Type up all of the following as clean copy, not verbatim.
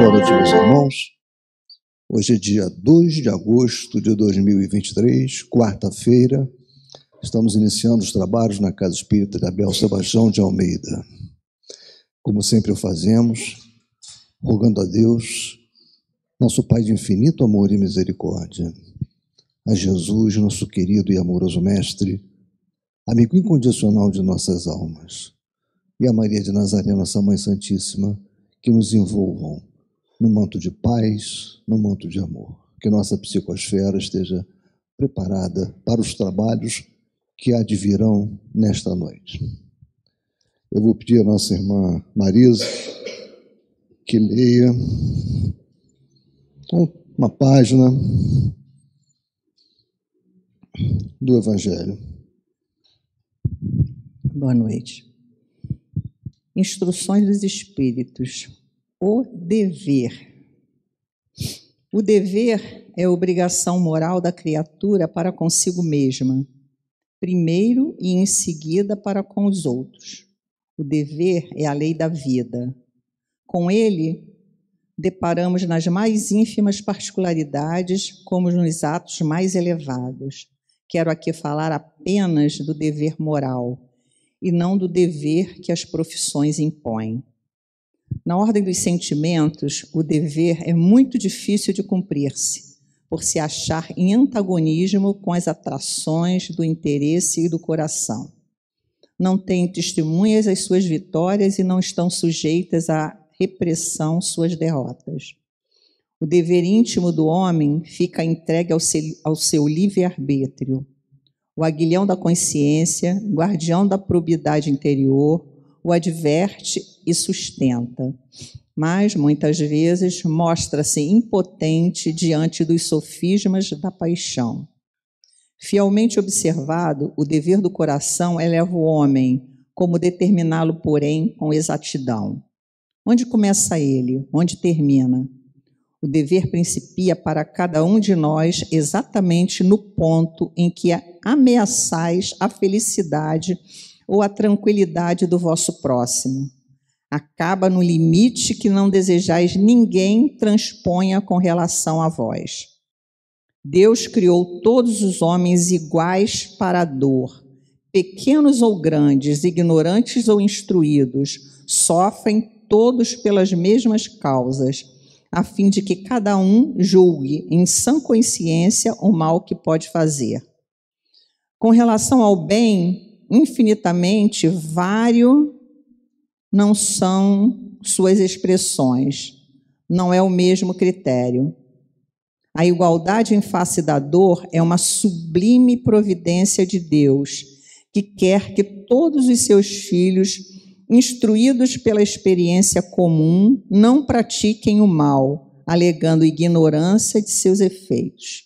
Boa noite, meus irmãos. Hoje é dia 2 de agosto de 2023, quarta-feira. Estamos iniciando os trabalhos na Casa Espírita de Abel Sebastião de Almeida. Como sempre o fazemos, rogando a Deus, nosso Pai de infinito amor e misericórdia, a Jesus, nosso querido e amoroso Mestre, amigo incondicional de nossas almas, e a Maria de Nazaré, nossa Mãe Santíssima, que nos envolvam no manto de paz, no manto de amor. Que nossa psicosfera esteja preparada para os trabalhos que advirão nesta noite. Eu vou pedir à nossa irmã Marisa que leia uma página do Evangelho. Boa noite. Instruções dos Espíritos. O dever. O dever é a obrigação moral da criatura para consigo mesma, primeiro e em seguida para com os outros. O dever é a lei da vida. Com ele, deparamos nas mais ínfimas particularidades como nos atos mais elevados. Quero aqui falar apenas do dever moral e não do dever que as profissões impõem. Na ordem dos sentimentos, o dever é muito difícil de cumprir-se, por se achar em antagonismo com as atrações do interesse e do coração. Não têm testemunhas as suas vitórias e não estão sujeitas à repressão suas derrotas. O dever íntimo do homem fica entregue ao seu livre-arbítrio. O aguilhão da consciência, guardião da probidade interior, o adverte e sustenta, mas muitas vezes mostra-se impotente diante dos sofismas da paixão. Fielmente observado, o dever do coração eleva o homem, como determiná-lo, porém, com exatidão. Onde começa ele? Onde termina? O dever principia para cada um de nós exatamente no ponto em que ameaçais a felicidade ou a tranquilidade do vosso próximo. Acaba no limite que não desejais ninguém transponha com relação a vós. Deus criou todos os homens iguais para a dor. Pequenos ou grandes, ignorantes ou instruídos, sofrem todos pelas mesmas causas, a fim de que cada um julgue em sã consciência o mal que pode fazer. Com relação ao bem, infinitamente vários não são suas expressões, não é o mesmo critério. A igualdade em face da dor é uma sublime providência de Deus, que quer que todos os seus filhos, instruídos pela experiência comum, não pratiquem o mal, alegando ignorância de seus efeitos.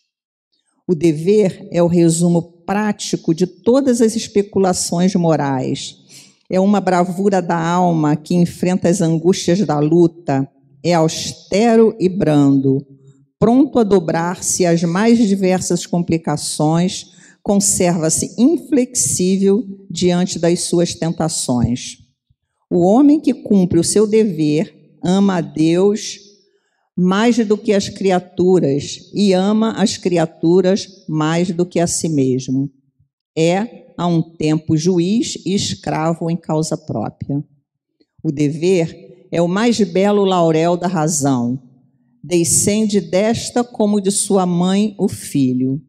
O dever é o resumo prático de todas as especulações morais. É uma bravura da alma que enfrenta as angústias da luta. É austero e brando, pronto a dobrar-se às mais diversas complicações, conserva-se inflexível diante das suas tentações. O homem que cumpre o seu dever ama a Deus mais do que as criaturas e ama as criaturas mais do que a si mesmo. É, a um tempo, juiz e escravo em causa própria. O dever é o mais belo laurel da razão. Descende desta como de sua mãe o filho.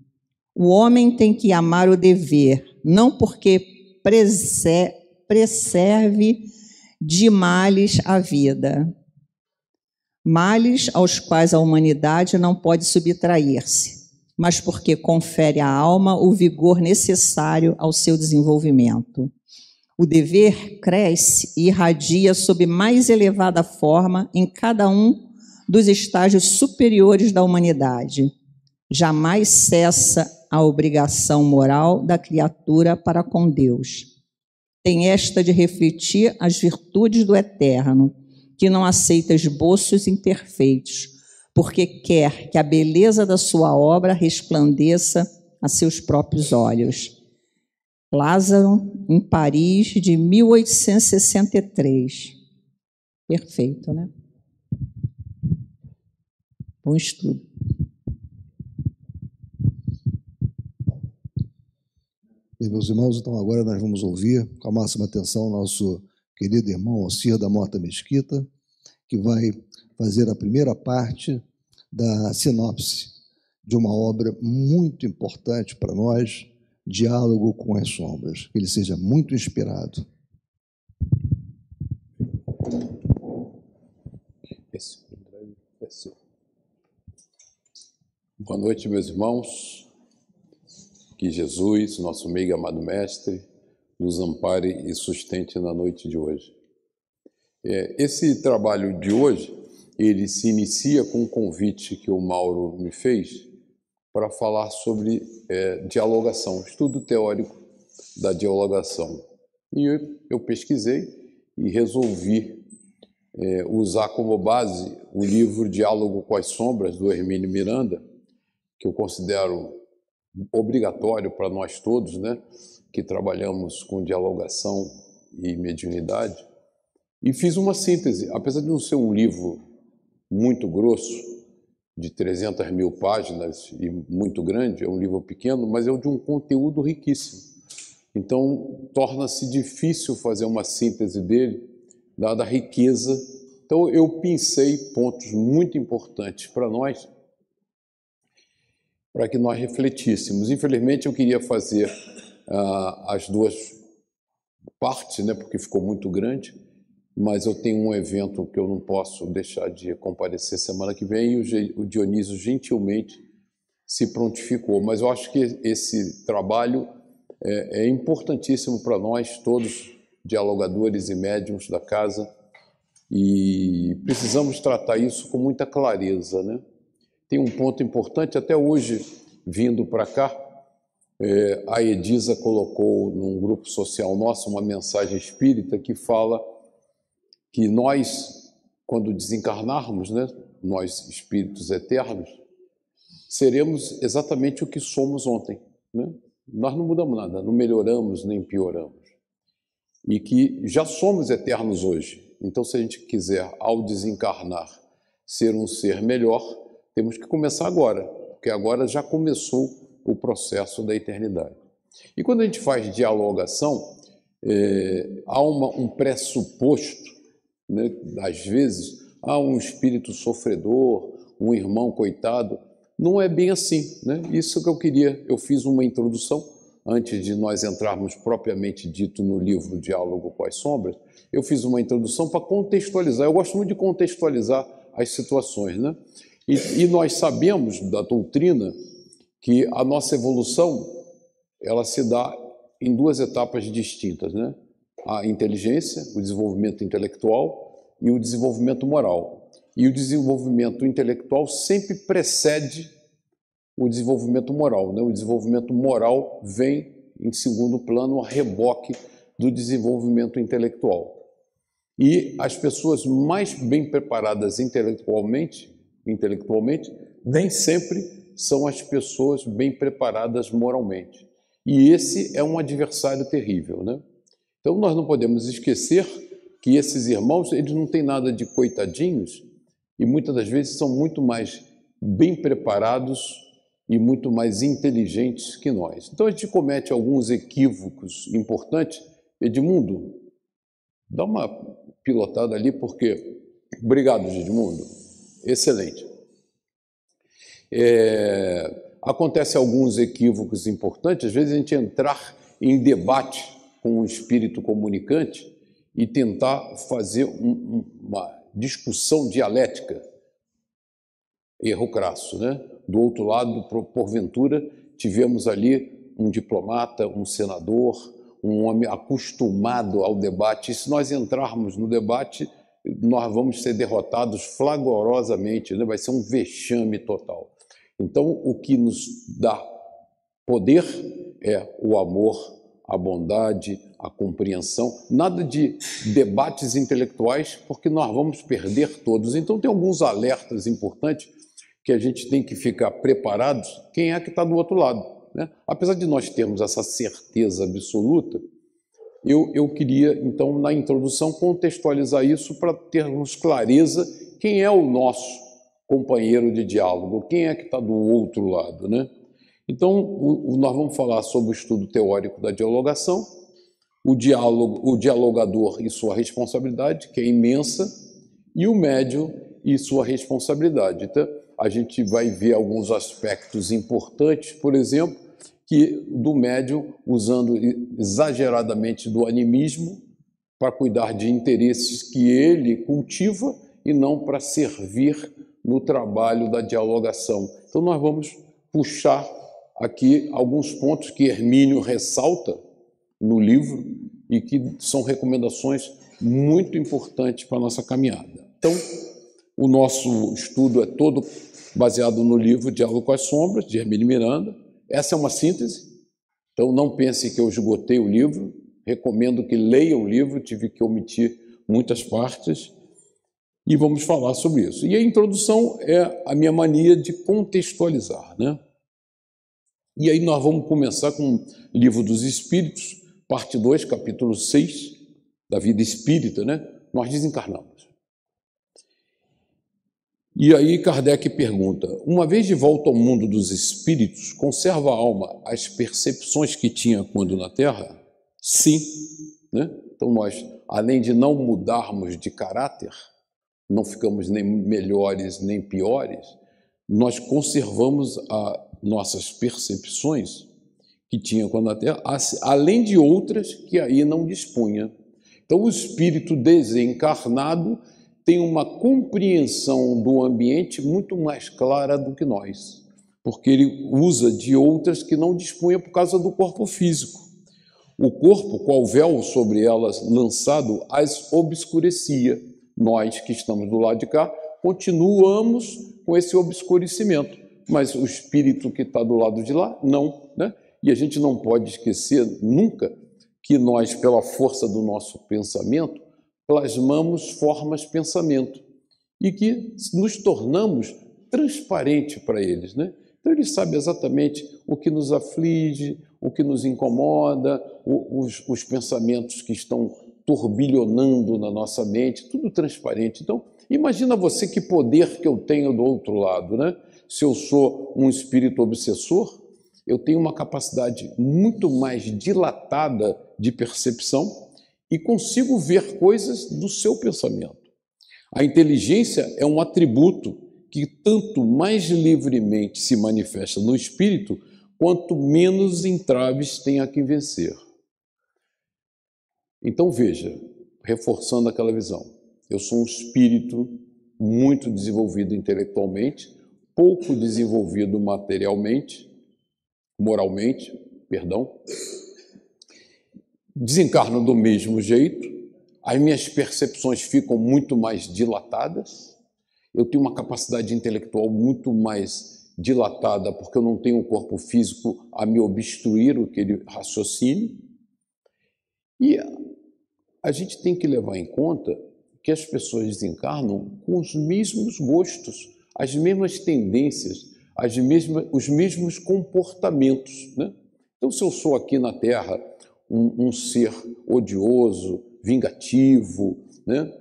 O homem tem que amar o dever, não porque preserve de males a vida, males aos quais a humanidade não pode subtrair-se, mas porque confere à alma o vigor necessário ao seu desenvolvimento. O dever cresce e irradia sob mais elevada forma em cada um dos estágios superiores da humanidade. Jamais cessa a obrigação moral da criatura para com Deus. Tem esta de refletir as virtudes do Eterno, que não aceita esboços imperfeitos, porque quer que a beleza da sua obra resplandeça a seus próprios olhos. Lázaro, em Paris, de 1863. Perfeito, né? Bom estudo. E, meus irmãos, então agora nós vamos ouvir com a máxima atenção nosso querido irmão Alcir da Mota Mesquita, que vai fazer a primeira parte da sinopse de uma obra muito importante para nós, Diálogo com as Sombras. Que ele seja muito inspirado. Boa noite, meus irmãos. Que Jesus, nosso amigo e amado Mestre, nos ampare e sustente na noite de hoje. Esse trabalho de hoje, ele se inicia com um convite que o Mauro me fez para falar sobre dialogação, estudo teórico da dialogação. E eu pesquisei e resolvi usar como base o livro Diálogo com as Sombras, do Hermínio Miranda, que eu considero obrigatório para nós todos, né, que trabalhamos com dialogação e mediunidade, e fiz uma síntese. Apesar de não ser um livro muito grosso, de 300 mil páginas e muito grande, é um livro pequeno, mas é de um conteúdo riquíssimo. Então, torna-se difícil fazer uma síntese dele, dada a riqueza. Então, eu pensei pontos muito importantes para nós, para que nós refletíssemos. Infelizmente, eu queria fazer as duas partes, né, porque ficou muito grande, mas eu tenho um evento que eu não posso deixar de comparecer semana que vem, e o Dionísio gentilmente se prontificou. Mas eu acho que esse trabalho é importantíssimo para nós, todos dialogadores e médiuns da casa, e precisamos tratar isso com muita clareza, né? Tem um ponto importante, até hoje, vindo para cá, a Edisa colocou num grupo social nosso uma mensagem espírita que fala que nós, quando desencarnarmos, né, nós espíritos eternos, seremos exatamente o que somos ontem, né? Nós não mudamos nada, não melhoramos nem pioramos. E que já somos eternos hoje. Então, se a gente quiser, ao desencarnar, ser um ser melhor, temos que começar agora, porque agora já começou o processo da eternidade. E quando a gente faz dialogação, há um pressuposto, né? Às vezes, há um espírito sofredor, um irmão coitado. Não é bem assim, né? Isso que eu queria. Eu fiz uma introdução, antes de nós entrarmos propriamente dito no livro Diálogo com as Sombras, eu fiz uma introdução para contextualizar. Eu gosto muito de contextualizar as situações, né? E nós sabemos da doutrina que a nossa evolução ela se dá em duas etapas distintas, né? A inteligência, o desenvolvimento intelectual e o desenvolvimento moral. E o desenvolvimento intelectual sempre precede o desenvolvimento moral, né? O desenvolvimento moral vem em segundo plano, a reboque do desenvolvimento intelectual. E as pessoas mais bem preparadas intelectualmente, nem sempre são as pessoas bem preparadas moralmente. E esse é um adversário terrível, né? Então, nós não podemos esquecer que esses irmãos, eles não têm nada de coitadinhos e muitas das vezes são muito mais bem preparados e muito mais inteligentes que nós. Então, a gente comete alguns equívocos importantes. Edmundo, dá uma pilotada ali, porque... Obrigado, Edmundo. Excelente. Acontece alguns equívocos importantes, às vezes a gente entrar em debate com um espírito comunicante e tentar fazer uma discussão dialética. Erro crasso, né? Do outro lado, porventura, tivemos ali um diplomata, um senador, um homem acostumado ao debate. E se nós entrarmos no debate, nós vamos ser derrotados flagrosamente, né? Vai ser um vexame total. Então, o que nos dá poder é o amor, a bondade, a compreensão. Nada de debates intelectuais, porque nós vamos perder todos. Então, tem alguns alertas importantes que a gente tem que ficar preparados. Quem é que está do outro lado, né? Apesar de nós termos essa certeza absoluta, eu queria, então, na introdução, contextualizar isso para termos clareza quem é o nosso companheiro de diálogo. Quem é que está do outro lado, né? Então, nós vamos falar sobre o estudo teórico da dialogação, o dialogador e sua responsabilidade, que é imensa, e o médium e sua responsabilidade. Então, a gente vai ver alguns aspectos importantes, por exemplo, que do médium usando exageradamente do animismo para cuidar de interesses que ele cultiva e não para servir no trabalho da dialogação. Então, nós vamos puxar aqui alguns pontos que Hermínio ressalta no livro e que são recomendações muito importantes para a nossa caminhada. Então, o nosso estudo é todo baseado no livro Diálogo com as Sombras, de Hermínio Miranda. Essa é uma síntese, então não pense que eu esgotei o livro, recomendo que leia o livro, tive que omitir muitas partes, e vamos falar sobre isso. E a introdução é a minha mania de contextualizar, né? E aí nós vamos começar com o Livro dos Espíritos, parte 2, capítulo 6, da vida espírita, né? Nós desencarnamos. E aí Kardec pergunta, uma vez de volta ao mundo dos espíritos, conserva a alma as percepções que tinha quando na Terra? Sim. Né? Então nós, além de não mudarmos de caráter, não ficamos nem melhores nem piores, nós conservamos nossas percepções que tinha quando na Terra, além de outras que aí não dispunha. Então o espírito desencarnado tem uma compreensão do ambiente muito mais clara do que nós, porque ele usa de outras que não dispunha por causa do corpo físico. O corpo, qual véu sobre elas lançado, as obscurecia. Nós que estamos do lado de cá, continuamos com esse obscurecimento, mas o espírito que está do lado de lá, não, né? E a gente não pode esquecer nunca que nós, pela força do nosso pensamento, plasmamos formas de pensamento e que nos tornamos transparentes para eles, né? Então ele sabe exatamente o que nos aflige, o que nos incomoda, os pensamentos que estão turbilhonando na nossa mente, tudo transparente. Então, imagina você que poder que eu tenho do outro lado, né? Se eu sou um espírito obsessor, eu tenho uma capacidade muito mais dilatada de percepção e consigo ver coisas do seu pensamento. A inteligência é um atributo que tanto mais livremente se manifesta no espírito, quanto menos entraves tem a que vencer. Então veja, reforçando aquela visão, eu sou um espírito muito desenvolvido intelectualmente, pouco desenvolvido materialmente, moralmente, desencarno do mesmo jeito, as minhas percepções ficam muito mais dilatadas, eu tenho uma capacidade intelectual muito mais dilatada, porque eu não tenho um corpo físico a me obstruir aquele raciocínio. E a gente tem que levar em conta que as pessoas desencarnam com os mesmos gostos, as mesmas tendências, os mesmos comportamentos, né? Então, se eu sou aqui na Terra um ser odioso, vingativo, né?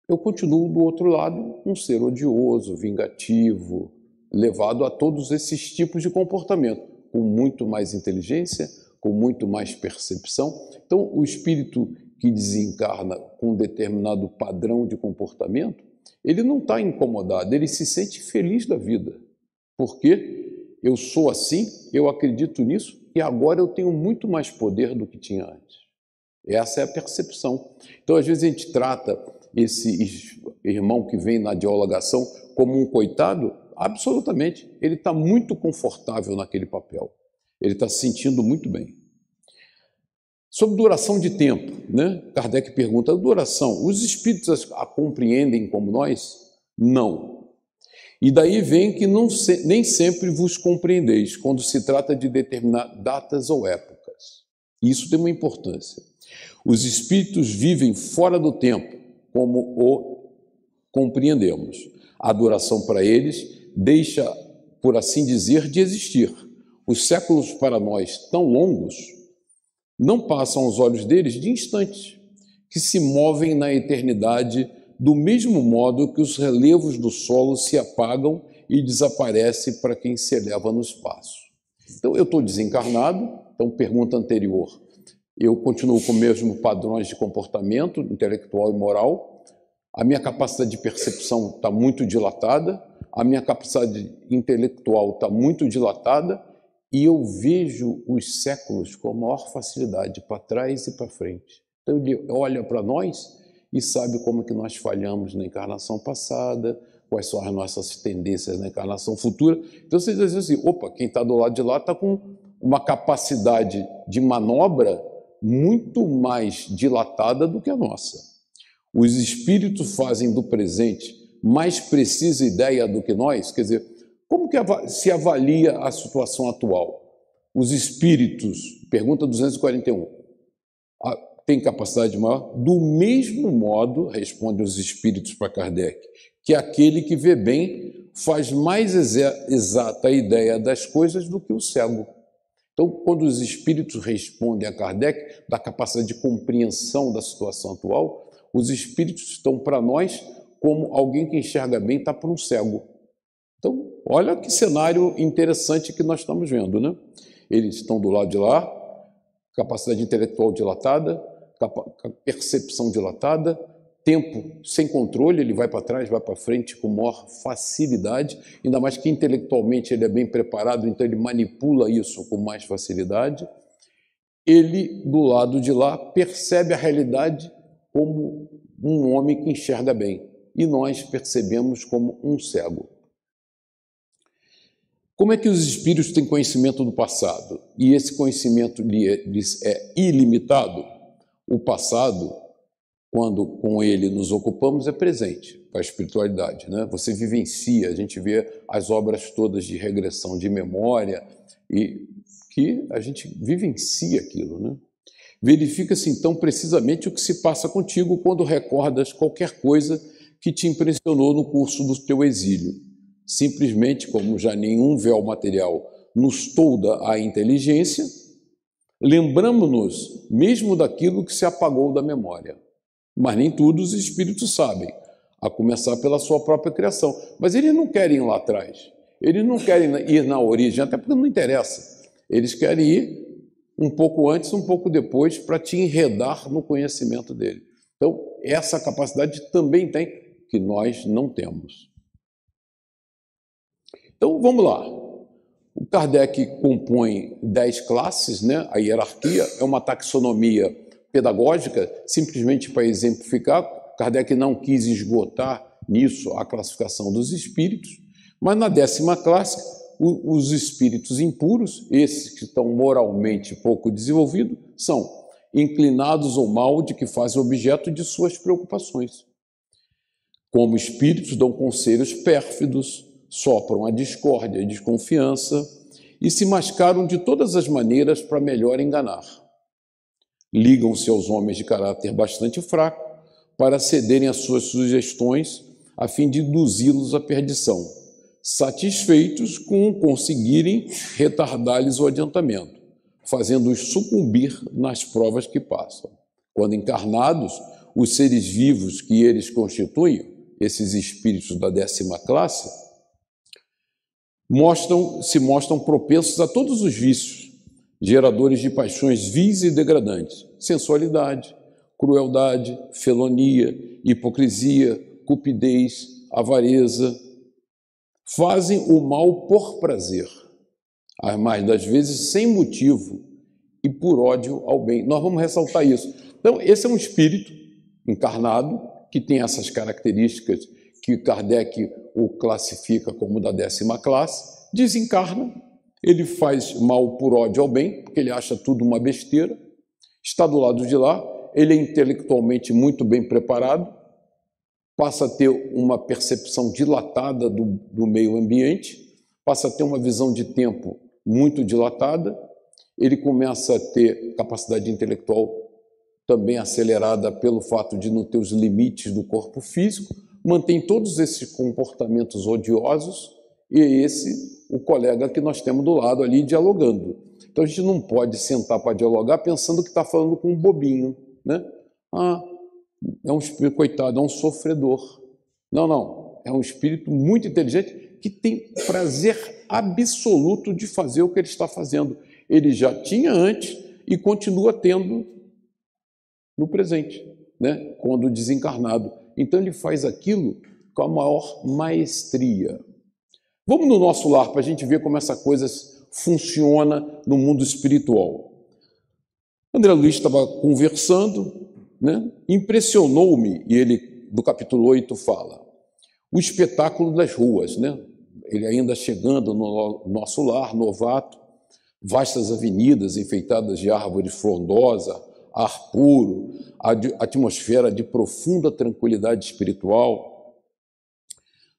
Eu continuo do outro lado um ser odioso, vingativo, levado a todos esses tipos de comportamento, com muito mais inteligência, com muito mais percepção. Então, o espírito que desencarna com um determinado padrão de comportamento, ele não está incomodado, ele se sente feliz da vida. Porque eu sou assim, eu acredito nisso, e agora eu tenho muito mais poder do que tinha antes. Essa é a percepção. Então, às vezes, a gente trata esse irmão que vem na dialogação como um coitado, absolutamente. Ele está muito confortável naquele papel. Ele está se sentindo muito bem. Sobre duração de tempo, né? Kardec pergunta, a duração, os espíritos a compreendem como nós? Não. E daí vem que nem sempre vos compreendeis, quando se trata de determinar datas ou épocas. Isso tem uma importância. Os espíritos vivem fora do tempo, como o compreendemos. A duração para eles deixa, por assim dizer, de existir. Os séculos para nós tão longos não passam aos olhos deles de instantes, que se movem na eternidade do mesmo modo que os relevos do solo se apagam e desaparecem para quem se eleva no espaço. Então, eu estou desencarnado, então, pergunta anterior, eu continuo com os mesmos padrões de comportamento intelectual e moral, a minha capacidade de percepção está muito dilatada, a minha capacidade intelectual está muito dilatada, e eu vejo os séculos com a maior facilidade, para trás e para frente. Então, ele olha para nós e sabe como que nós falhamos na encarnação passada, quais são as nossas tendências na encarnação futura. Então, vocês dizem assim, opa, quem está do lado de lá está com uma capacidade de manobra muito mais dilatada do que a nossa. Os espíritos fazem do presente mais precisa ideia do que nós, quer dizer, como que se avalia a situação atual? Os espíritos, pergunta 241, têm capacidade maior? Do mesmo modo, responde os espíritos para Kardec, que aquele que vê bem faz mais exata a ideia das coisas do que o cego. Então, quando os espíritos respondem a Kardec da capacidade de compreensão da situação atual, os espíritos estão para nós como alguém que enxerga bem está para um cego. Então, olha que cenário interessante que nós estamos vendo, né? Eles estão do lado de lá, capacidade intelectual dilatada, percepção dilatada, tempo sem controle, ele vai para trás, vai para frente com maior facilidade, ainda mais que intelectualmente ele é bem preparado, então ele manipula isso com mais facilidade. Ele, do lado de lá, percebe a realidade como um homem que enxerga bem, e nós percebemos como um cego. Como é que os espíritos têm conhecimento do passado? E esse conhecimento lhes é ilimitado? O passado, quando com ele nos ocupamos, é presente para a espiritualidade, né? Você vivencia, a gente vê as obras todas de regressão de memória e que a gente vivencia aquilo, né? Verifica-se então precisamente o que se passa contigo quando recordas qualquer coisa que te impressionou no curso do teu exílio. Simplesmente, como já nenhum véu material nos tolda a inteligência, lembramos-nos mesmo daquilo que se apagou da memória. Mas nem tudo os espíritos sabem, a começar pela sua própria criação. Mas eles não querem ir lá atrás, eles não querem ir na origem, até porque não interessa. Eles querem ir um pouco antes, um pouco depois, para te enredar no conhecimento dele. Então, essa capacidade também tem, que nós não temos. Então, vamos lá. O Kardec compõe 10 classes, né? A hierarquia é uma taxonomia pedagógica, simplesmente para exemplificar. Kardec não quis esgotar nisso a classificação dos espíritos, mas na 10ª classe, os espíritos impuros, esses que estão moralmente pouco desenvolvidos, são inclinados ao mal de que fazem objeto de suas preocupações. Como espíritos, dão conselhos pérfidos, sopram a discórdia e desconfiança e se mascaram de todas as maneiras para melhor enganar. Ligam-se aos homens de caráter bastante fraco para cederem às suas sugestões a fim de induzi-los à perdição, satisfeitos com conseguirem retardar-lhes o adiantamento, fazendo-os sucumbir nas provas que passam. Quando encarnados, os seres vivos que eles constituem, esses espíritos da 10ª classe, se mostram propensos a todos os vícios, geradores de paixões vis e degradantes, sensualidade, crueldade, felonia, hipocrisia, cupidez, avareza. Fazem o mal por prazer, as mais das vezes sem motivo e por ódio ao bem. Nós vamos ressaltar isso. Então, esse é um espírito encarnado que tem essas características que Kardec o classifica como da 10ª classe, desencarna, ele faz mal por ódio ao bem, porque ele acha tudo uma besteira, está do lado de lá, ele é intelectualmente muito bem preparado, passa a ter uma percepção dilatada do meio ambiente, passa a ter uma visão de tempo muito dilatada, ele começa a ter capacidade intelectual também acelerada pelo fato de não ter os limites do corpo físico, mantém todos esses comportamentos odiosos e é esse o colega que nós temos do lado ali dialogando. Então a gente não pode sentar para dialogar pensando que está falando com um bobinho, né? é um espírito, coitado, é um sofredor. Não, é um espírito muito inteligente que tem prazer absoluto de fazer o que ele está fazendo. Ele já tinha antes e continua tendo no presente, né? Quando desencarnado. Então ele faz aquilo com a maior maestria. Vamos no nosso lar para a gente ver como essa coisa funciona no mundo espiritual. André Luiz estava conversando, né? Impressionou-me, e ele, do capítulo 8, fala, o espetáculo das ruas, né? Ele ainda chegando no nosso lar, novato, vastas avenidas enfeitadas de árvores frondosas, ar puro, atmosfera de profunda tranquilidade espiritual.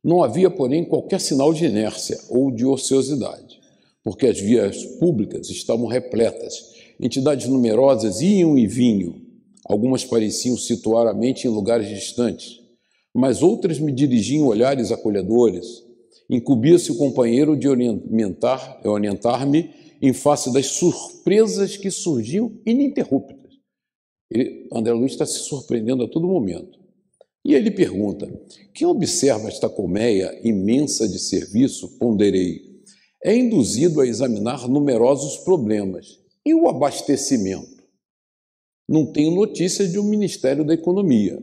Não havia, porém, qualquer sinal de inércia ou de ociosidade, porque as vias públicas estavam repletas, entidades numerosas iam e vinham, algumas pareciam situar a mente em lugares distantes, mas outras me dirigiam olhares acolhedores. Incumbia-se o companheiro de orientar-me em face das surpresas que surgiam ininterruptas. André Luiz está se surpreendendo a todo momento. E ele pergunta, quem observa esta colmeia imensa de serviço, ponderei, é induzido a examinar numerosos problemas. E o abastecimento? Não tenho notícia de um Ministério da Economia.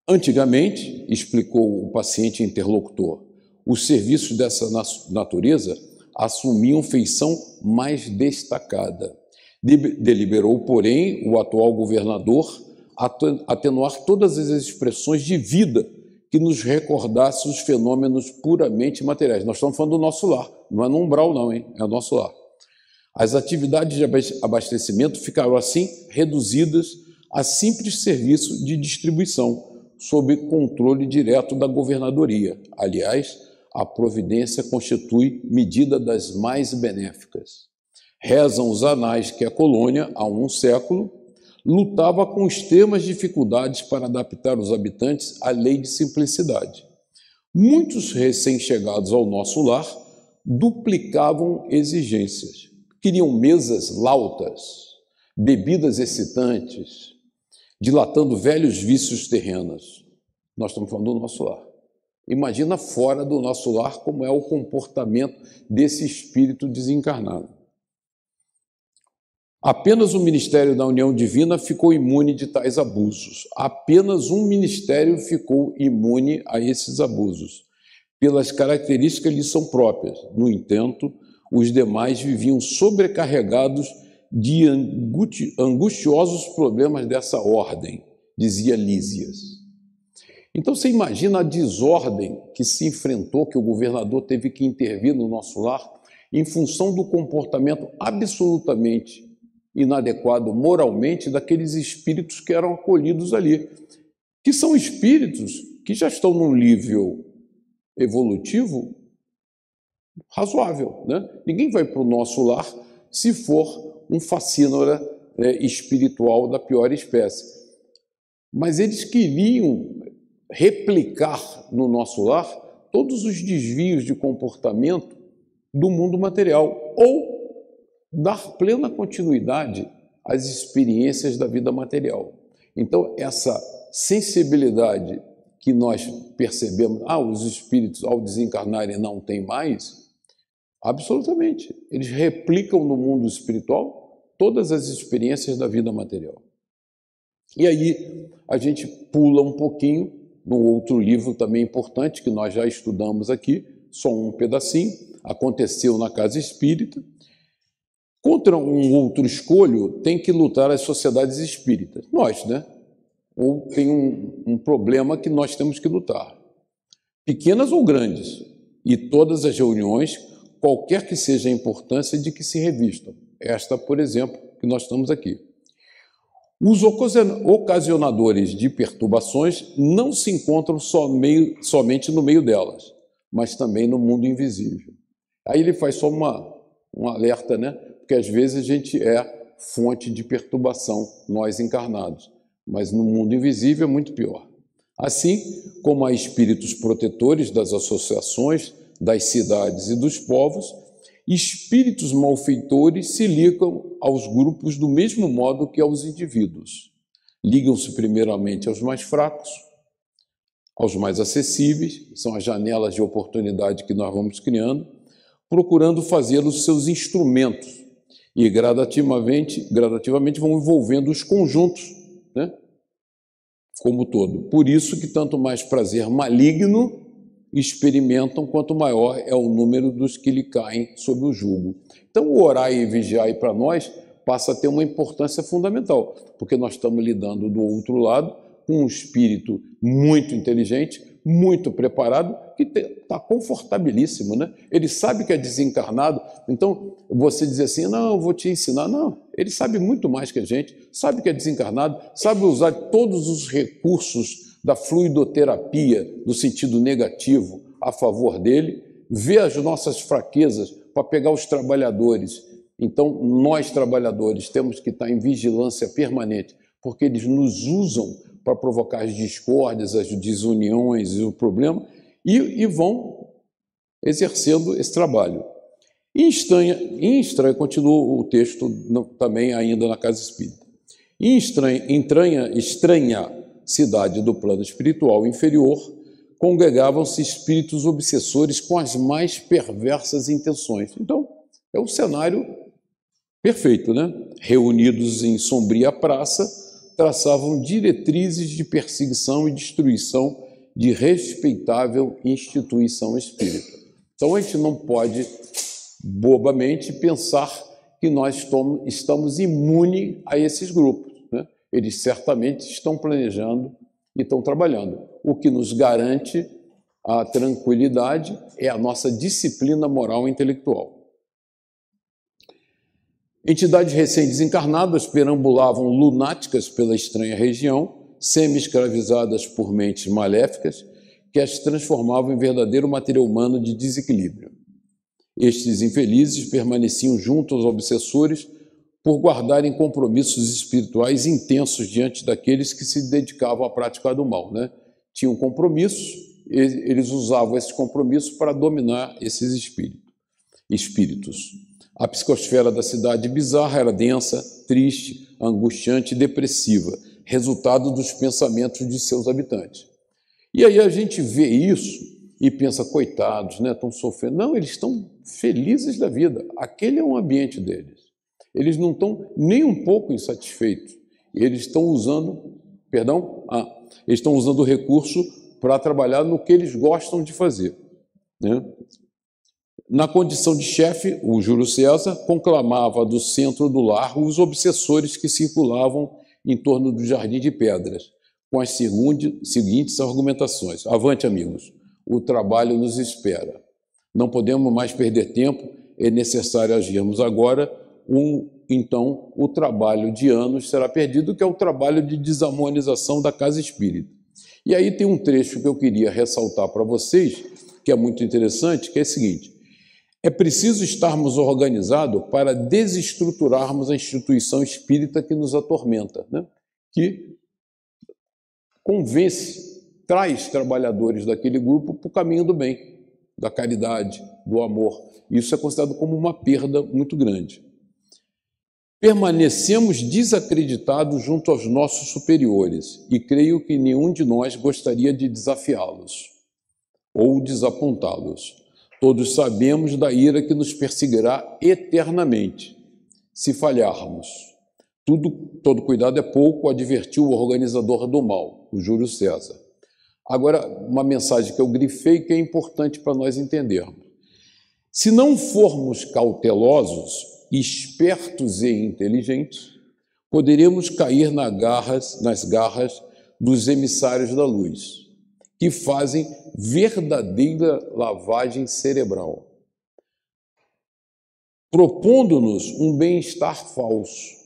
Antigamente, explicou o paciente interlocutor, os serviços dessa natureza assumiam feição mais destacada. Deliberou, porém, o atual governador atenuar todas as expressões de vida que nos recordassem os fenômenos puramente materiais. Nós estamos falando do nosso lar, não é no umbral não, hein? É o nosso lar. As atividades de abastecimento ficaram assim reduzidas a simples serviço de distribuição, sob controle direto da governadoria. Aliás, a providência constitui medida das mais benéficas. Rezam os anais que a colônia, há um século, lutava com extremas dificuldades para adaptar os habitantes à lei de simplicidade. Muitos recém-chegados ao nosso lar duplicavam exigências. Queriam mesas lautas, bebidas excitantes, dilatando velhos vícios terrenos. Nós estamos falando do nosso lar. Imagina fora do nosso lar como é o comportamento desse espírito desencarnado. Apenas o Ministério da União Divina ficou imune de tais abusos. Apenas um ministério ficou imune a esses abusos, pelas características que lhes são próprias. No entanto, os demais viviam sobrecarregados de angustiosos problemas dessa ordem, dizia Lísias. Então você imagina a desordem que se enfrentou, que o governador teve que intervir no nosso lar, em função do comportamento absolutamente inadequado moralmente daqueles espíritos que eram acolhidos ali, que são espíritos que já estão num nível evolutivo razoável, né? Ninguém vai para o nosso lar se for um facínora espiritual da pior espécie. Mas eles queriam replicar no nosso lar todos os desvios de comportamento do mundo material ou dar plena continuidade às experiências da vida material. Então, essa sensibilidade que nós percebemos, os espíritos ao desencarnarem não têm mais, absolutamente. Eles replicam no mundo espiritual todas as experiências da vida material. E aí a gente pula um pouquinho num outro livro também importante que nós já estudamos aqui, só um pedacinho, Aconteceu na Casa Espírita. Contra um outro escolho tem que lutar as sociedades espíritas. Nós, né? Ou tem um problema que nós temos que lutar. Pequenas ou grandes. E todas as reuniões, qualquer que seja a importância de que se revistam. Esta, por exemplo, que nós estamos aqui. Os ocasionadores de perturbações não se encontram somente no meio delas, mas também no mundo invisível. Aí ele faz só um alerta, né? Porque às vezes a gente é fonte de perturbação, nós encarnados, mas no mundo invisível é muito pior. Assim como há espíritos protetores das associações, das cidades e dos povos, espíritos malfeitores se ligam aos grupos do mesmo modo que aos indivíduos. Ligam-se primeiramente aos mais fracos, aos mais acessíveis, são as janelas de oportunidade que nós vamos criando, procurando fazê-los seus instrumentos e gradativamente vão envolvendo os conjuntos, né, como todo. Por isso que tanto mais prazer maligno experimentam, quanto maior é o número dos que lhe caem sob o jugo. Então, o orar e vigiar para nós passa a ter uma importância fundamental, porque nós estamos lidando do outro lado com um espírito muito inteligente, muito preparado, que está confortabilíssimo, né? Ele sabe que é desencarnado, então você diz assim, não, eu vou te ensinar. Não, ele sabe muito mais que a gente, sabe que é desencarnado, sabe usar todos os recursos da fluidoterapia no sentido negativo a favor dele, vê as nossas fraquezas para pegar os trabalhadores. Então, nós trabalhadores temos que estar em vigilância permanente, porque eles nos usam para provocar as discórdias, as desuniões e o problema, e vão exercendo esse trabalho. Em estranha, continua o texto também ainda na Casa Espírita. Em estranha cidade do plano espiritual inferior, congregavam-se espíritos obsessores com as mais perversas intenções. Então, é o cenário perfeito, né? Reunidos em sombria praça, traçavam diretrizes de perseguição e destruição de respeitável instituição espírita. Então, a gente não pode, bobamente, pensar que nós estamos imunes a esses grupos, né? Eles certamente estão planejando e estão trabalhando. O que nos garante a tranquilidade é a nossa disciplina moral e intelectual. Entidades recém-desencarnadas perambulavam lunáticas pela estranha região, semi-escravizadas por mentes maléficas, que as transformavam em verdadeiro material humano de desequilíbrio. Estes infelizes permaneciam junto aos obsessores por guardarem compromissos espirituais intensos diante daqueles que se dedicavam à prática do mal, né? Tinham compromissos, eles usavam esses compromissos para dominar esses espíritos. A psicosfera da cidade bizarra era densa, triste, angustiante e depressiva, resultado dos pensamentos de seus habitantes. E aí a gente vê isso e pensa, coitados, né, estão sofrendo. Não, eles estão felizes da vida. Aquele é o ambiente deles. Eles não estão nem um pouco insatisfeitos. Eles estão usando, eles estão usando o recurso para trabalhar no que eles gostam de fazer, né? Na condição de chefe, o Júlio César conclamava do centro do lar os obsessores que circulavam em torno do Jardim de Pedras, com as seguintes argumentações. Avante, amigos, o trabalho nos espera. Não podemos mais perder tempo, é necessário agirmos agora, então o trabalho de anos será perdido, que é o trabalho de desamonização da casa espírita. E aí tem um trecho que eu queria ressaltar para vocês, que é muito interessante, que é o seguinte: é preciso estarmos organizados para desestruturarmos a instituição espírita que nos atormenta, né? Que traz trabalhadores daquele grupo para o caminho do bem, da caridade, do amor. Isso é considerado como uma perda muito grande. Permanecemos desacreditados junto aos nossos superiores e creio que nenhum de nós gostaria de desafiá-los ou desapontá-los. Todos sabemos da ira que nos perseguirá eternamente, se falharmos. Todo cuidado é pouco, advertiu o organizador do mal, o Júlio César. Agora, uma mensagem que eu grifei que é importante para nós entendermos. Se não formos cautelosos, espertos e inteligentes, poderemos cair nas garras dos emissários da luz, que fazem verdadeira lavagem cerebral, propondo-nos um bem-estar falso,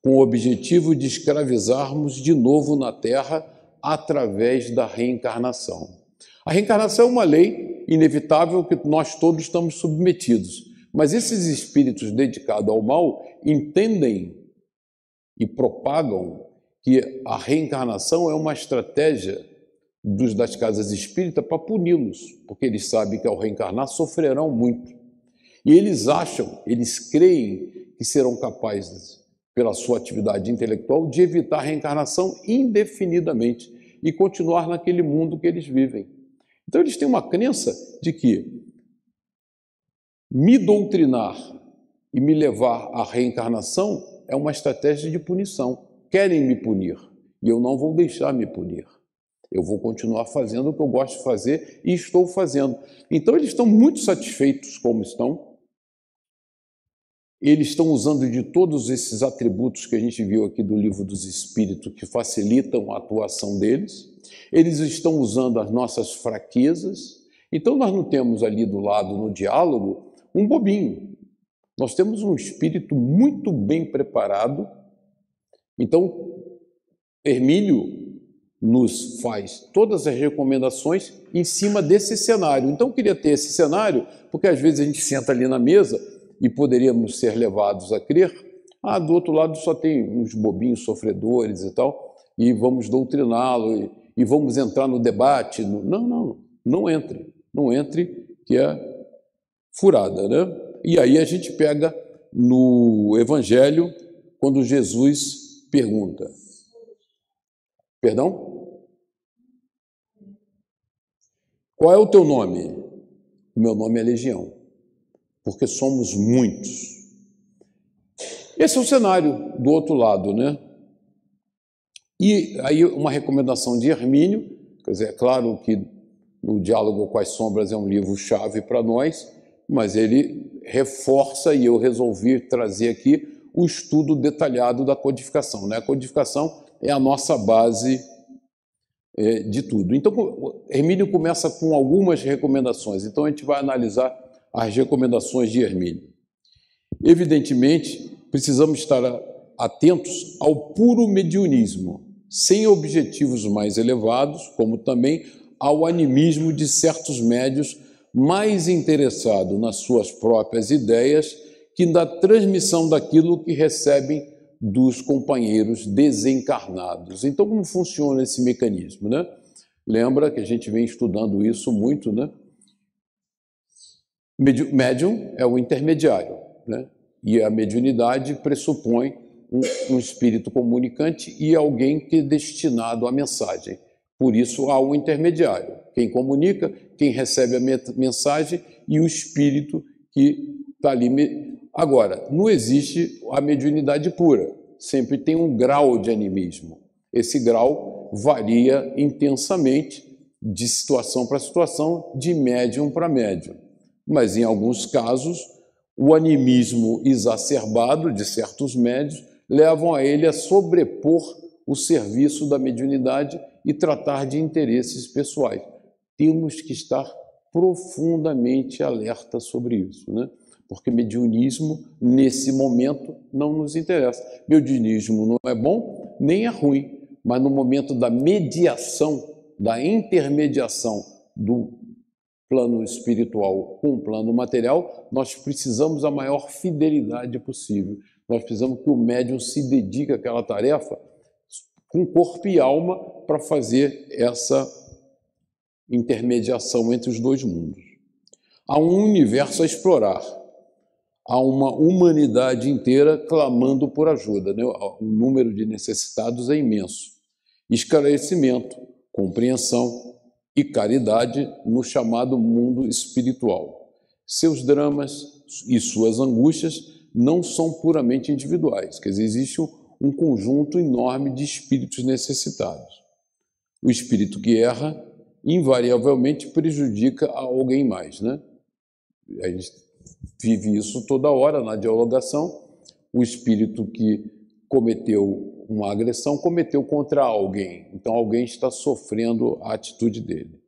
com o objetivo de escravizarmos de novo na Terra através da reencarnação. A reencarnação é uma lei inevitável que nós todos estamos submetidos, mas esses espíritos dedicados ao mal entendem e propagam que a reencarnação é uma estratégia das casas espíritas para puni-los, porque eles sabem que ao reencarnar sofrerão muito. E eles creem que serão capazes pela sua atividade intelectual, de evitar a reencarnação indefinidamente e continuar naquele mundo que eles vivem. Então eles têm uma crença de que me doutrinar e me levar à reencarnação é uma estratégia de punição. Querem me punir e eu não vou deixar me punir. Eu vou continuar fazendo o que eu gosto de fazer e estou fazendo. Então eles estão muito satisfeitos como estão. Eles estão usando de todos esses atributos que a gente viu aqui do Livro dos Espíritos que facilitam a atuação deles. Eles estão usando as nossas fraquezas. Então nós não temos ali do lado, no diálogo, um bobinho. Nós temos um espírito muito bem preparado. Então, Hermínio nos faz todas as recomendações em cima desse cenário. Então, eu queria ter esse cenário, porque às vezes a gente senta ali na mesa e poderíamos ser levados a crer, do outro lado só tem uns bobinhos sofredores e tal, e vamos doutriná-lo, e vamos entrar no debate. Não entre, que é furada, né? E aí a gente pega no Evangelho, quando Jesus pergunta. Perdão? Qual é o teu nome? O meu nome é Legião, porque somos muitos. Esse é o cenário do outro lado, né? E aí uma recomendação de Hermínio, quer dizer, é claro que o Diálogo com as Sombras é um livro-chave para nós, mas ele reforça, e eu resolvi trazer aqui o estudo detalhado da codificação, né? A codificação é a nossa base de tudo. Então, Hermínio começa com algumas recomendações. Então, a gente vai analisar as recomendações de Hermínio. Evidentemente, precisamos estar atentos ao puro mediunismo, sem objetivos mais elevados, como também ao animismo de certos médios mais interessados nas suas próprias ideias que na transmissão daquilo que recebem dos companheiros desencarnados. Então, como funciona esse mecanismo, né? Lembra que a gente vem estudando isso muito, né? Médium é o intermediário, né? E a mediunidade pressupõe um espírito comunicante e alguém que é destinado à mensagem. Por isso, há um intermediário. Quem comunica, quem recebe a mensagem e o espírito que está ali. Agora, não existe a mediunidade pura. Sempre tem um grau de animismo. Esse grau varia intensamente de situação para situação, de médium para médium. Mas, em alguns casos, o animismo exacerbado de certos médios levam a ele a sobrepor o serviço da mediunidade e tratar de interesses pessoais. Temos que estar profundamente alerta sobre isso, né? Porque mediunismo, nesse momento, não nos interessa. Mediunismo não é bom, nem é ruim, mas no momento da mediação, da intermediação do plano espiritual com o plano material, nós precisamos a maior fidelidade possível. Nós precisamos que o médium se dedique àquela tarefa com corpo e alma para fazer essa intermediação entre os dois mundos. Há um universo a explorar. Há uma humanidade inteira clamando por ajuda, né? O número de necessitados é imenso. Esclarecimento, compreensão e caridade no chamado mundo espiritual. Seus dramas e suas angústias não são puramente individuais, quer dizer, existe um conjunto enorme de espíritos necessitados. O espírito que erra, invariavelmente, prejudica a alguém mais, né? A gente vive isso toda hora na dialogação. O espírito que cometeu uma agressão cometeu contra alguém, então alguém está sofrendo a atitude dele.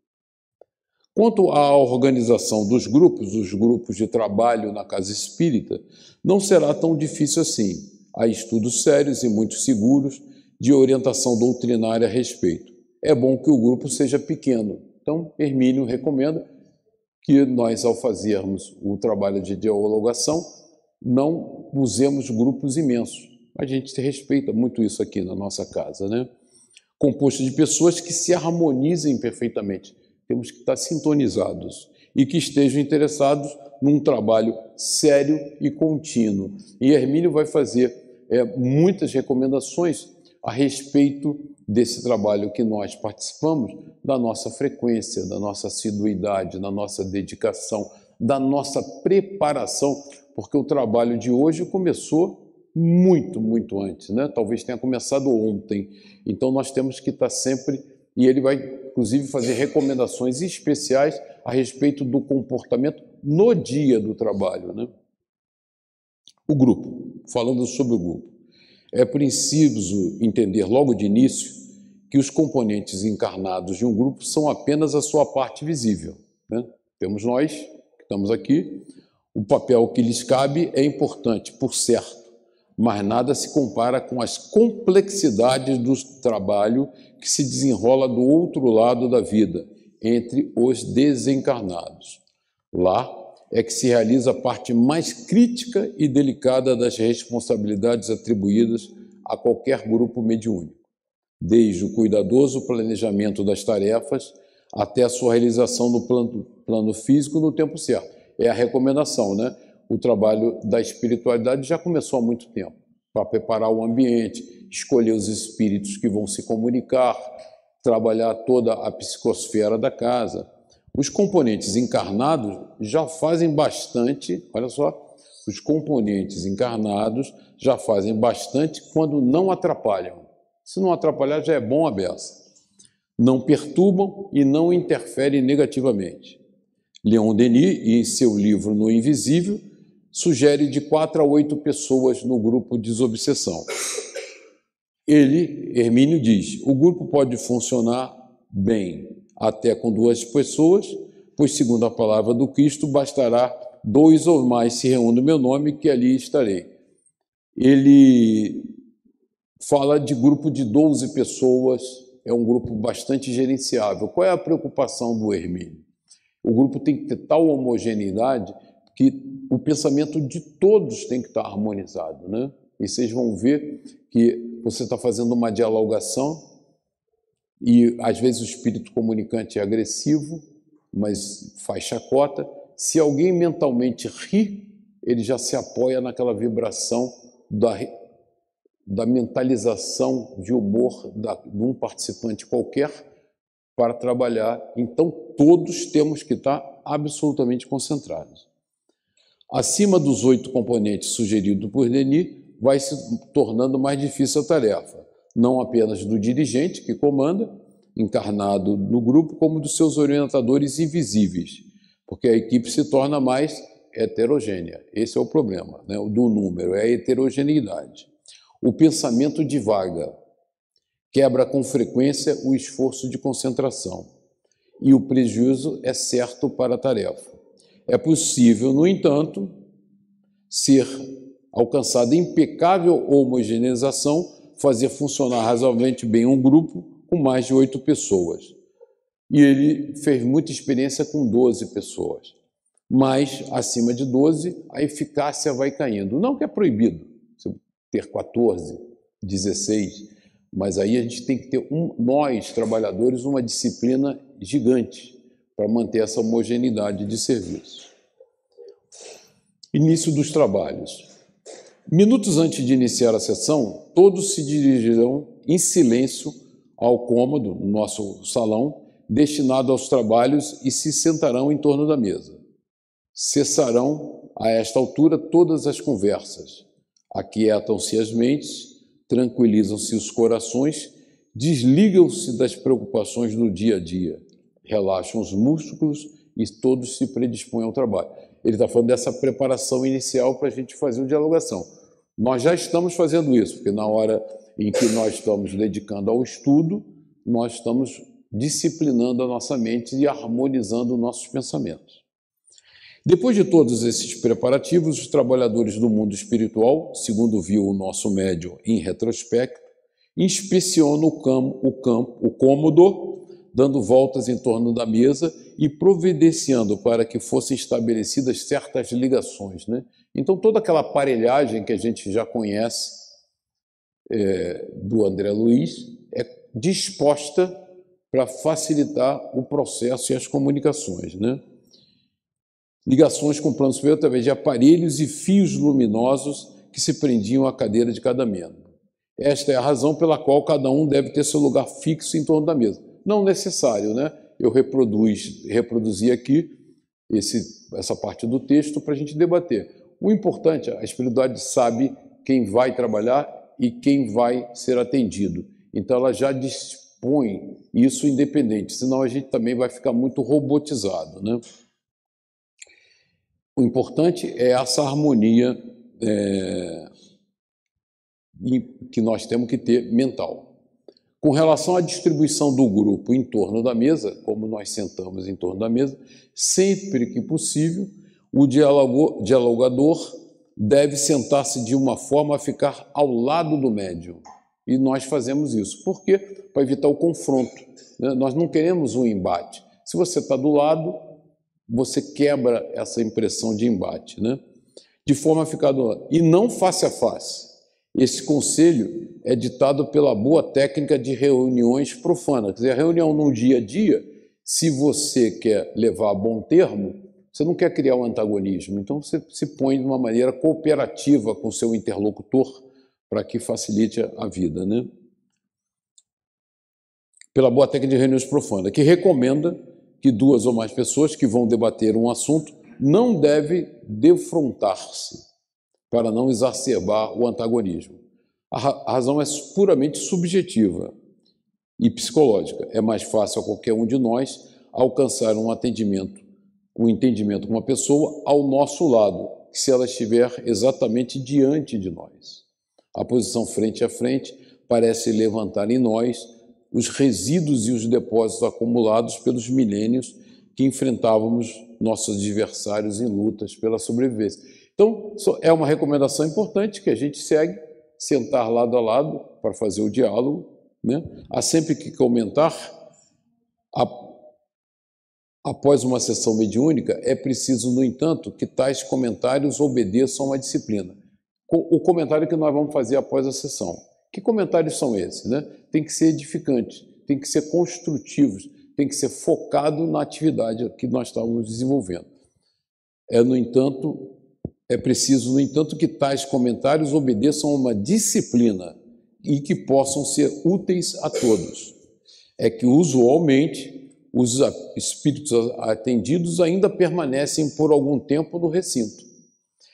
Quanto à organização dos grupos, os grupos de trabalho na casa espírita, não será tão difícil assim. Há estudos sérios e muito seguros de orientação doutrinária a respeito. É bom que o grupo seja pequeno. Então, Hermínio recomenda que nós, ao fazermos o trabalho de dialogação, não usemos grupos imensos. A gente respeita muito isso aqui na nossa casa, né? Composto de pessoas que se harmonizem perfeitamente. Temos que estar sintonizados e que estejam interessados num trabalho sério e contínuo. E Hermínio vai fazer muitas recomendações a respeito desse trabalho que nós participamos, da nossa frequência, da nossa assiduidade, da nossa dedicação, da nossa preparação, porque o trabalho de hoje começou muito, muito antes, né? Talvez tenha começado ontem. Então nós temos que estar sempre, e ele vai inclusive fazer recomendações especiais a respeito do comportamento no dia do trabalho, né? O grupo, falando sobre o grupo. É preciso entender logo de início que os componentes encarnados de um grupo são apenas a sua parte visível, né? Temos nós, que estamos aqui, o papel que lhes cabe é importante, por certo, mas nada se compara com as complexidades do trabalho que se desenrola do outro lado da vida, entre os desencarnados. Lá é que se realiza a parte mais crítica e delicada das responsabilidades atribuídas a qualquer grupo mediúnico, desde o cuidadoso planejamento das tarefas até a sua realização no plano físico no tempo certo. É a recomendação, né? O trabalho da espiritualidade já começou há muito tempo, para preparar o ambiente, escolher os espíritos que vão se comunicar, trabalhar toda a psicosfera da casa. Os componentes encarnados já fazem bastante, olha só, os componentes encarnados já fazem bastante quando não atrapalham. Se não atrapalhar, já é bom a beça. Não perturbam e não interferem negativamente. Leon Denis, em seu livro No Invisível, sugere de 4 a 8 pessoas no grupo Desobsessão. Ele, Hermínio, diz: o grupo pode funcionar bem até com 2 pessoas, pois, segundo a palavra do Cristo, bastará 2 ou mais se reúnem no meu nome, que ali estarei. Ele fala de grupo de 12 pessoas, é um grupo bastante gerenciável. Qual é a preocupação do Hermínio? O grupo tem que ter tal homogeneidade que o pensamento de todos tem que estar harmonizado, né? E vocês vão ver que você está fazendo uma dialogação e, às vezes, o espírito comunicante é agressivo, mas faz chacota. Se alguém mentalmente ri, ele já se apoia naquela vibração da mentalização de humor de um participante qualquer para trabalhar. Então, todos temos que estar absolutamente concentrados. Acima dos 8 componentes sugeridos por Denis, vai se tornando mais difícil a tarefa, não apenas do dirigente, que comanda, encarnado no grupo, como dos seus orientadores invisíveis, porque a equipe se torna mais heterogênea. Esse é o problema, né? O do número, é a heterogeneidade. O pensamento divaga, quebra com frequência o esforço de concentração, e o prejuízo é certo para a tarefa. É possível, no entanto, ser alcançada impecável homogeneização, fazer funcionar razoavelmente bem um grupo com mais de 8 pessoas. E ele fez muita experiência com 12 pessoas. Mas, acima de 12, a eficácia vai caindo. Não que é proibido ter 14, 16, mas aí a gente tem que ter, nós, trabalhadores, uma disciplina gigante para manter essa homogeneidade de serviço. Início dos trabalhos. Minutos antes de iniciar a sessão, todos se dirigirão em silêncio ao cômodo, no nosso salão, destinado aos trabalhos, e se sentarão em torno da mesa. Cessarão, a esta altura, todas as conversas. Aquietam-se as mentes, tranquilizam-se os corações, desligam-se das preocupações do dia a dia, relaxam os músculos e todos se predispõem ao trabalho. Ele está falando dessa preparação inicial para a gente fazer uma dialogação. Nós já estamos fazendo isso, porque na hora em que nós estamos dedicando ao estudo, nós estamos disciplinando a nossa mente e harmonizando nossos pensamentos. Depois de todos esses preparativos, os trabalhadores do mundo espiritual, segundo viu o nosso médium em retrospecto, inspecionam o cômodo, dando voltas em torno da mesa e providenciando para que fossem estabelecidas certas ligações, né? Então, toda aquela aparelhagem que a gente já conhece do André Luiz é disposta para facilitar o processo e as comunicações, né? Ligações com o plano superior através de aparelhos e fios luminosos que se prendiam à cadeira de cada membro. Esta é a razão pela qual cada um deve ter seu lugar fixo em torno da mesa. Não necessário, né? Eu reproduzi aqui essa parte do texto para a gente debater. O importante, a espiritualidade sabe quem vai trabalhar e quem vai ser atendido. Então ela já dispõe isso independente, senão a gente também vai ficar muito robotizado, né? O importante é essa harmonia que nós temos que ter mental. Com relação à distribuição do grupo em torno da mesa, como nós sentamos em torno da mesa, sempre que possível, o dialogador deve sentar-se de uma forma a ficar ao lado do médium. E nós fazemos isso. Por quê? Para evitar o confronto, né? Nós não queremos um embate. Se você está do lado, você quebra essa impressão de embate, né? De forma a ficar do lado. E não face a face. Esse conselho é ditado pela boa técnica de reuniões profanas. Quer dizer, a reunião no dia a dia, se você quer levar a bom termo, você não quer criar um antagonismo. Então, você se põe de uma maneira cooperativa com o seu interlocutor para que facilite a vida, né? Pela boa técnica de reuniões profanas, que recomenda que duas ou mais pessoas que vão debater um assunto não devem defrontar-se, para não exacerbar o antagonismo. A razão é puramente subjetiva e psicológica. É mais fácil a qualquer um de nós alcançar um entendimento com uma pessoa ao nosso lado, se ela estiver exatamente diante de nós. A posição frente a frente parece levantar em nós os resíduos e os depósitos acumulados pelos milênios que enfrentávamos nossos adversários em lutas pela sobrevivência. Então, é uma recomendação importante que a gente segue, sentar lado a lado para fazer o diálogo, né? Há sempre que comentar, após uma sessão mediúnica, é preciso, no entanto, que tais comentários obedeçam a uma disciplina. O comentário que nós vamos fazer após a sessão. Que comentários são esses, né? Tem que ser edificantes, tem que ser construtivos, tem que ser focado na atividade que nós estamos desenvolvendo. É preciso, no entanto, que tais comentários obedeçam a uma disciplina e que possam ser úteis a todos. É que, usualmente, os espíritos atendidos ainda permanecem por algum tempo no recinto.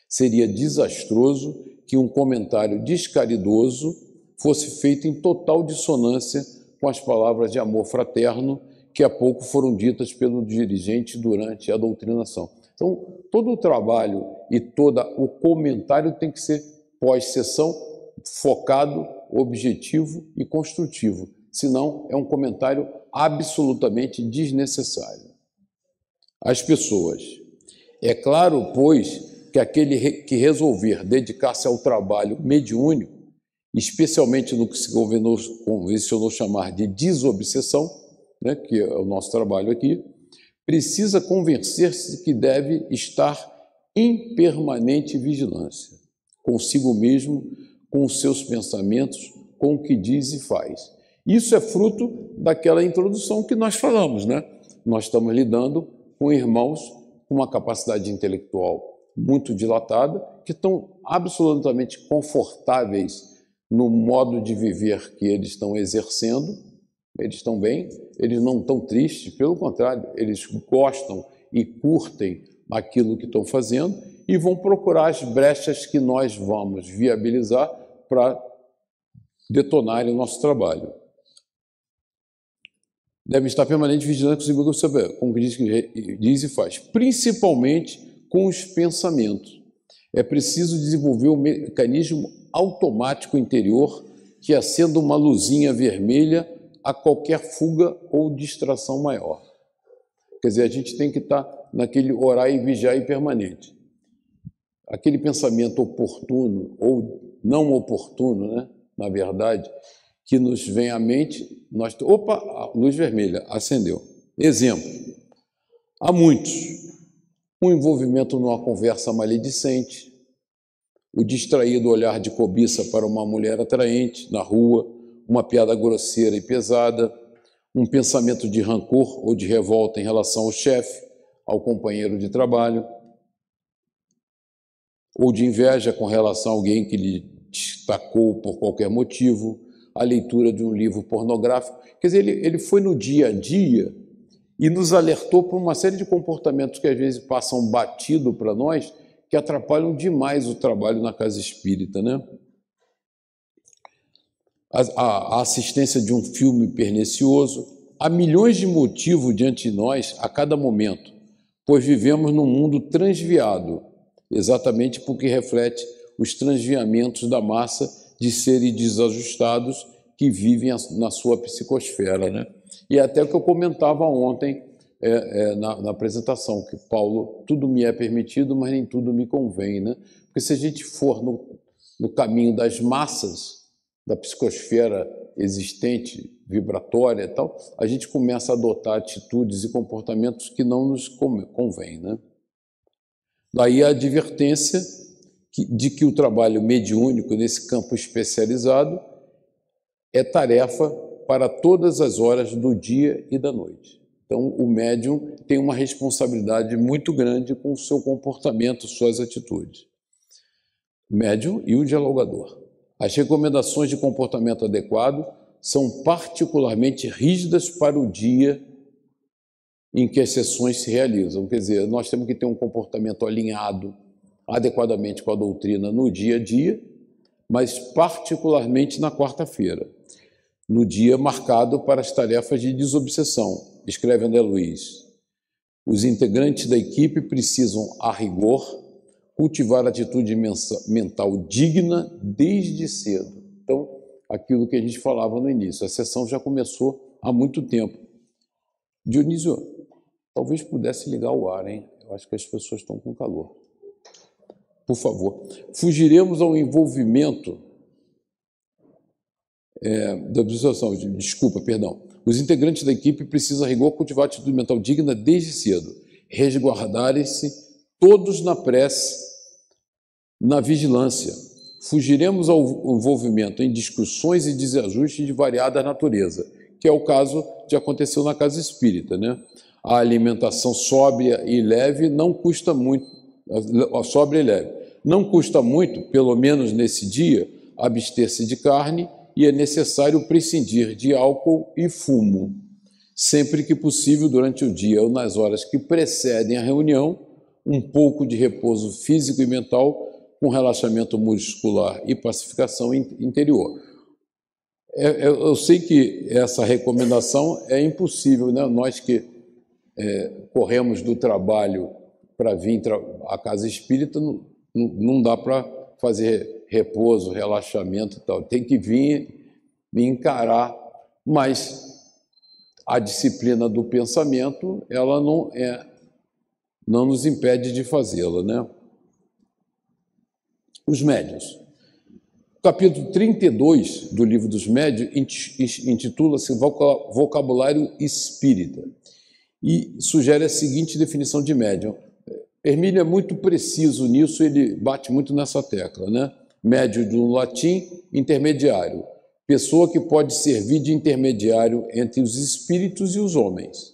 Seria desastroso que um comentário descaridoso fosse feito em total dissonância com as palavras de amor fraterno que há pouco foram ditas pelo dirigente durante a doutrinação. Então, todo o trabalho e todo o comentário tem que ser pós-sessão focado, objetivo e construtivo. Senão, é um comentário absolutamente desnecessário. As pessoas. É claro, pois, que aquele que resolver dedicar-se ao trabalho mediúnico, especialmente no que se convencionou chamar de desobsessão, né, que é o nosso trabalho aqui, precisa convencer-se que deve estar em permanente vigilância, consigo mesmo, com os seus pensamentos, com o que diz e faz. Isso é fruto daquela introdução que nós falamos, né? Nós estamos lidando com irmãos com uma capacidade intelectual muito dilatada, que estão absolutamente confortáveis no modo de viver que eles estão exercendo. Eles estão bem, eles não estão tristes, pelo contrário, eles gostam e curtem aquilo que estão fazendo e vão procurar as brechas que nós vamos viabilizar para detonarem o nosso trabalho. Devem estar permanentemente vigilantes com o que diz e faz, principalmente com os pensamentos. É preciso desenvolver um mecanismo automático interior que acenda uma luzinha vermelha a qualquer fuga ou distração maior. Quer dizer, a gente tem que estar naquele orar e vigiar e permanente. Aquele pensamento oportuno ou não oportuno, né, na verdade, que nos vem à mente, opa, a luz vermelha acendeu. Exemplo, há muitos, um envolvimento numa conversa maledicente, o distraído olhar de cobiça para uma mulher atraente na rua, uma piada grosseira e pesada, um pensamento de rancor ou de revolta em relação ao chefe, ao companheiro de trabalho. ou de inveja com relação a alguém que lhe destacou por qualquer motivo, a leitura de um livro pornográfico. Quer dizer, ele foi no dia a dia e nos alertou por uma série de comportamentos que às vezes passam batido para nós, que atrapalham demais o trabalho na casa espírita, né? A assistência de um filme pernicioso. Há milhões de motivos diante de nós a cada momento, pois vivemos num mundo transviado, exatamente porque reflete os transviamentos da massa de seres desajustados que vivem na sua psicosfera, né? E até o que eu comentava ontem na apresentação, que Paulo, tudo me é permitido, mas nem tudo me convém, né? Porque se a gente for no caminho das massas, da psicosfera existente, vibratória e tal, a gente começa a adotar atitudes e comportamentos que não nos convêm, né? Daí a advertência de que o trabalho mediúnico nesse campo especializado é tarefa para todas as horas do dia e da noite. Então, o médium tem uma responsabilidade muito grande com o seu comportamento, suas atitudes. O médium e o dialogador. As recomendações de comportamento adequado são particularmente rígidas para o dia em que as sessões se realizam. Quer dizer, nós temos que ter um comportamento alinhado adequadamente com a doutrina no dia a dia, mas particularmente na quarta-feira, no dia marcado para as tarefas de desobsessão. Escreve André Luiz: os integrantes da equipe precisam, a rigor, cultivar atitude mental digna desde cedo. Então, aquilo que a gente falava no início, a sessão já começou há muito tempo. Dionísio, talvez pudesse ligar o ar, hein? Eu acho que as pessoas estão com calor. Por favor. Fugiremos ao envolvimento da obsessão. Desculpa, perdão. Os integrantes da equipe precisam, a rigor, cultivar atitude mental digna desde cedo. Resguardarem-se todos na prece, na vigilância. Fugiremos ao envolvimento em discussões e desajustes de variada natureza, que é o caso que aconteceu na casa espírita, né? A alimentação sóbria e leve não custa muito, sóbria e leve. Não custa muito, pelo menos nesse dia, abster-se de carne, e é necessário prescindir de álcool e fumo, sempre que possível durante o dia ou nas horas que precedem a reunião, um pouco de repouso físico e mental com relaxamento muscular e pacificação interior. Eu sei que essa recomendação é impossível, né? Nós que corremos do trabalho para vir à casa espírita, não dá para fazer repouso, relaxamento e tal. Tem que vir encarar, mas a disciplina do pensamento, ela não nos impede de fazê-la, né? Os médiuns. O capítulo 32 do Livro dos Médiuns intitula-se Vocabulário Espírita e sugere a seguinte definição de médium. Hermínio é muito preciso nisso, ele bate muito nessa tecla, né? Médium do latim, intermediário. Pessoa que pode servir de intermediário entre os espíritos e os homens,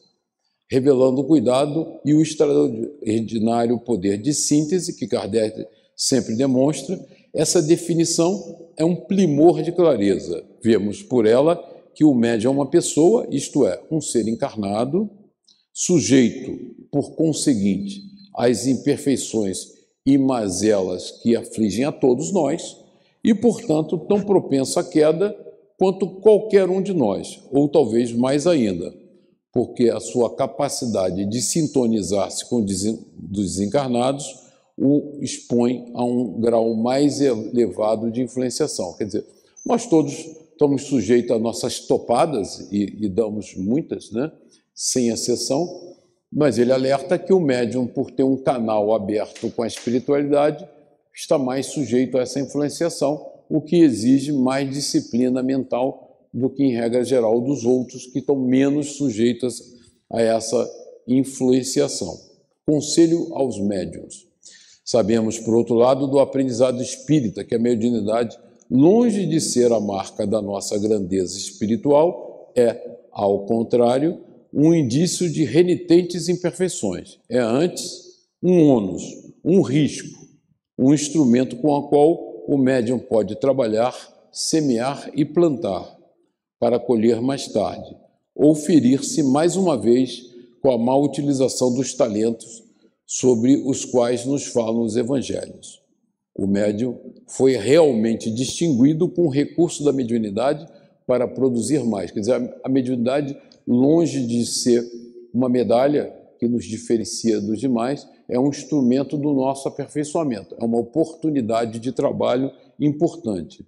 revelando o cuidado e o extraordinário poder de síntese que Kardec sempre demonstra. Essa definição é um primor de clareza. Vemos por ela que o médium é uma pessoa, isto é, um ser encarnado, sujeito, por conseguinte, às imperfeições e mazelas que afligem a todos nós e, portanto, tão propenso à queda quanto qualquer um de nós, ou talvez mais ainda, porque a sua capacidade de sintonizar-se com os desencarnados o expõe a um grau mais elevado de influenciação. Quer dizer, nós todos estamos sujeitos a nossas topadas, e damos muitas, né? Sem exceção, mas ele alerta que o médium, por ter um canal aberto com a espiritualidade, está mais sujeito a essa influenciação, o que exige mais disciplina mental do que, em regra geral, dos outros que estão menos sujeitos a essa influenciação. Conselho aos médiuns. Sabemos, por outro lado, do aprendizado espírita, que a mediunidade, longe de ser a marca da nossa grandeza espiritual, é, ao contrário, um indício de renitentes imperfeições. É antes um ônus, um risco, um instrumento com o qual o médium pode trabalhar, semear e plantar, para colher mais tarde, ou ferir-se mais uma vez com a má utilização dos talentos sobre os quais nos falam os evangelhos. O médium foi realmente distinguido com o recurso da mediunidade para produzir mais. Quer dizer, a mediunidade, longe de ser uma medalha que nos diferencia dos demais, é um instrumento do nosso aperfeiçoamento, é uma oportunidade de trabalho importante.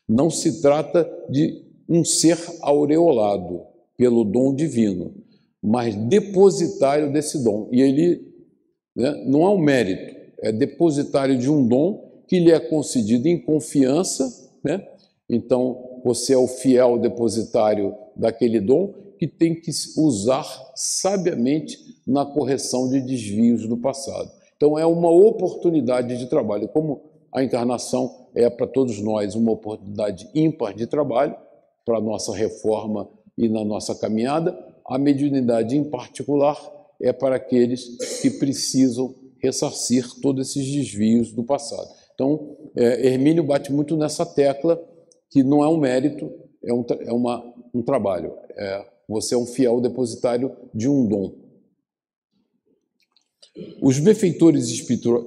Não se trata de um ser aureolado pelo dom divino, mas depositário desse dom. E ele, né, não é um mérito, é depositário de um dom que lhe é concedido em confiança, né? Então, você é o fiel depositário daquele dom que tem que usar sabiamente na correção de desvios do passado. Então, é uma oportunidade de trabalho. Como a encarnação é para todos nós uma oportunidade ímpar de trabalho, para a nossa reforma e na nossa caminhada, a mediunidade em particular é para aqueles que precisam ressarcir todos esses desvios do passado. Então, Hermínio bate muito nessa tecla que não é um mérito, é um trabalho. Você é um fiel depositário de um dom. Os benfeitores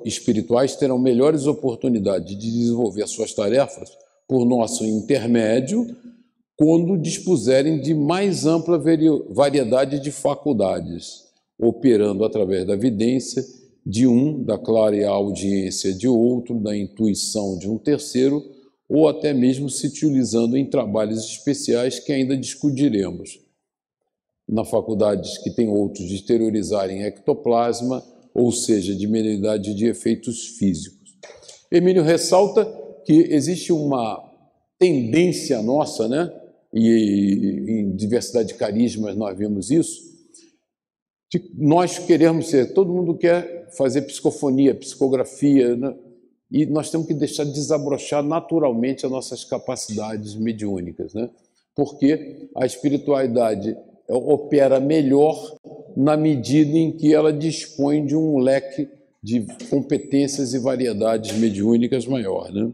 espirituais terão melhores oportunidades de desenvolver suas tarefas por nosso intermédio quando dispuserem de mais ampla variedade de faculdades, operando através da vidência de um, da clara audiência de outro, da intuição de um terceiro, ou até mesmo se utilizando em trabalhos especiais que ainda discutiremos, na faculdade que tem outros de exteriorizarem ectoplasma, ou seja, de mediunidade de efeitos físicos. Hermínio ressalta que existe uma tendência nossa, né? E em diversidade de carismas nós vimos isso, de nós queremos ser, todo mundo quer fazer psicofonia, psicografia, né? E nós temos que deixar desabrochar naturalmente as nossas capacidades mediúnicas, né? Porque a espiritualidade opera melhor na medida em que ela dispõe de um leque de competências e variedades mediúnicas maior, né?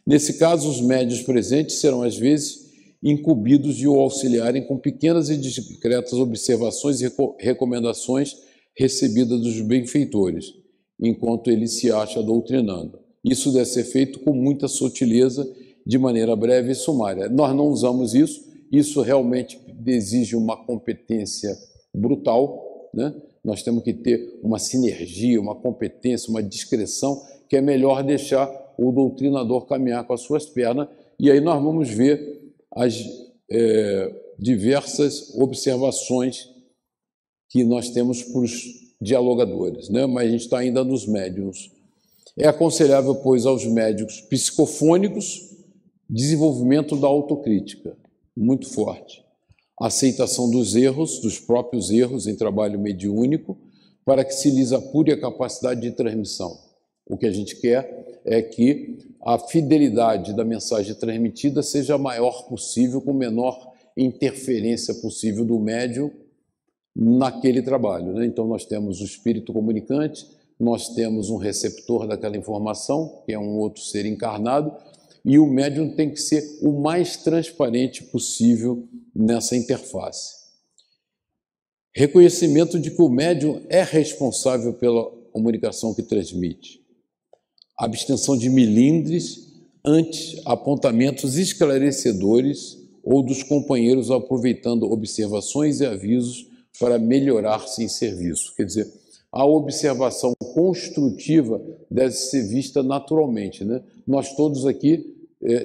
Nesse caso, os médiuns presentes serão, às vezes, incumbidos de o auxiliarem com pequenas e discretas observações e recomendações recebidas dos benfeitores, enquanto ele se acha doutrinando. Isso deve ser feito com muita sutileza, de maneira breve e sumária. Nós não usamos isso, isso realmente exige uma competência brutal, né? Nós temos que ter uma sinergia, uma competência, uma discrição, que é melhor deixar o doutrinador caminhar com as suas pernas, e aí nós vamos ver as diversas observações que nós temos para os dialogadores, né? Mas a gente está ainda nos médiuns. É aconselhável, pois, aos médicos psicofônicos, desenvolvimento da autocrítica, muito forte. Aceitação dos erros, dos próprios erros em trabalho mediúnico, para que se lhes apure a capacidade de transmissão. O que a gente quer é que a fidelidade da mensagem transmitida seja a maior possível, com a menor interferência possível do médium naquele trabalho, né? Então, nós temos o espírito comunicante, nós temos um receptor daquela informação, que é um outro ser encarnado, e o médium tem que ser o mais transparente possível nessa interface. Reconhecimento de que o médium é responsável pela comunicação que transmite. Abstenção de milindres ante apontamentos esclarecedores ou dos companheiros aproveitando observações e avisos para melhorar-se em serviço. Quer dizer, a observação construtiva deve ser vista naturalmente, né? Nós todos aqui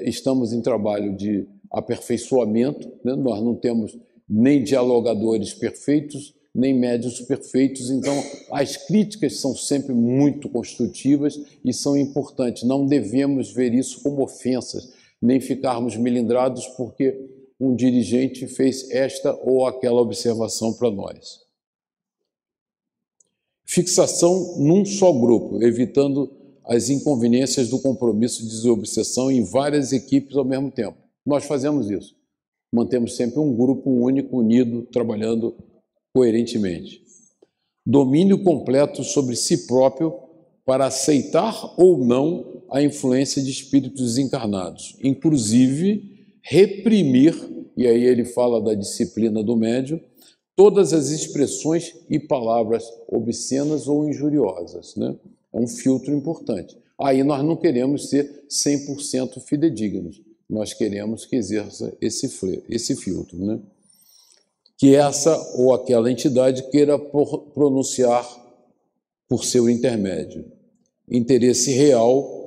estamos em trabalho de aperfeiçoamento, né? Nós não temos nem dialogadores perfeitos, nem médiuns perfeitos, então as críticas são sempre muito construtivas e são importantes. Não devemos ver isso como ofensas, nem ficarmos melindrados porque um dirigente fez esta ou aquela observação para nós. Fixação num só grupo, evitando as inconveniências do compromisso de desobsessão em várias equipes ao mesmo tempo. Nós fazemos isso. Mantemos sempre um grupo único, unido, trabalhando coerentemente. Domínio completo sobre si próprio para aceitar ou não a influência de espíritos desencarnados, inclusive reprimir, e aí ele fala da disciplina do médium, todas as expressões e palavras obscenas ou injuriosas, né? É um filtro importante. Aí nós não queremos ser 100% fidedignos, nós queremos que exerça esse filtro, né? Que essa ou aquela entidade queira pronunciar por seu intermédio. Interesse real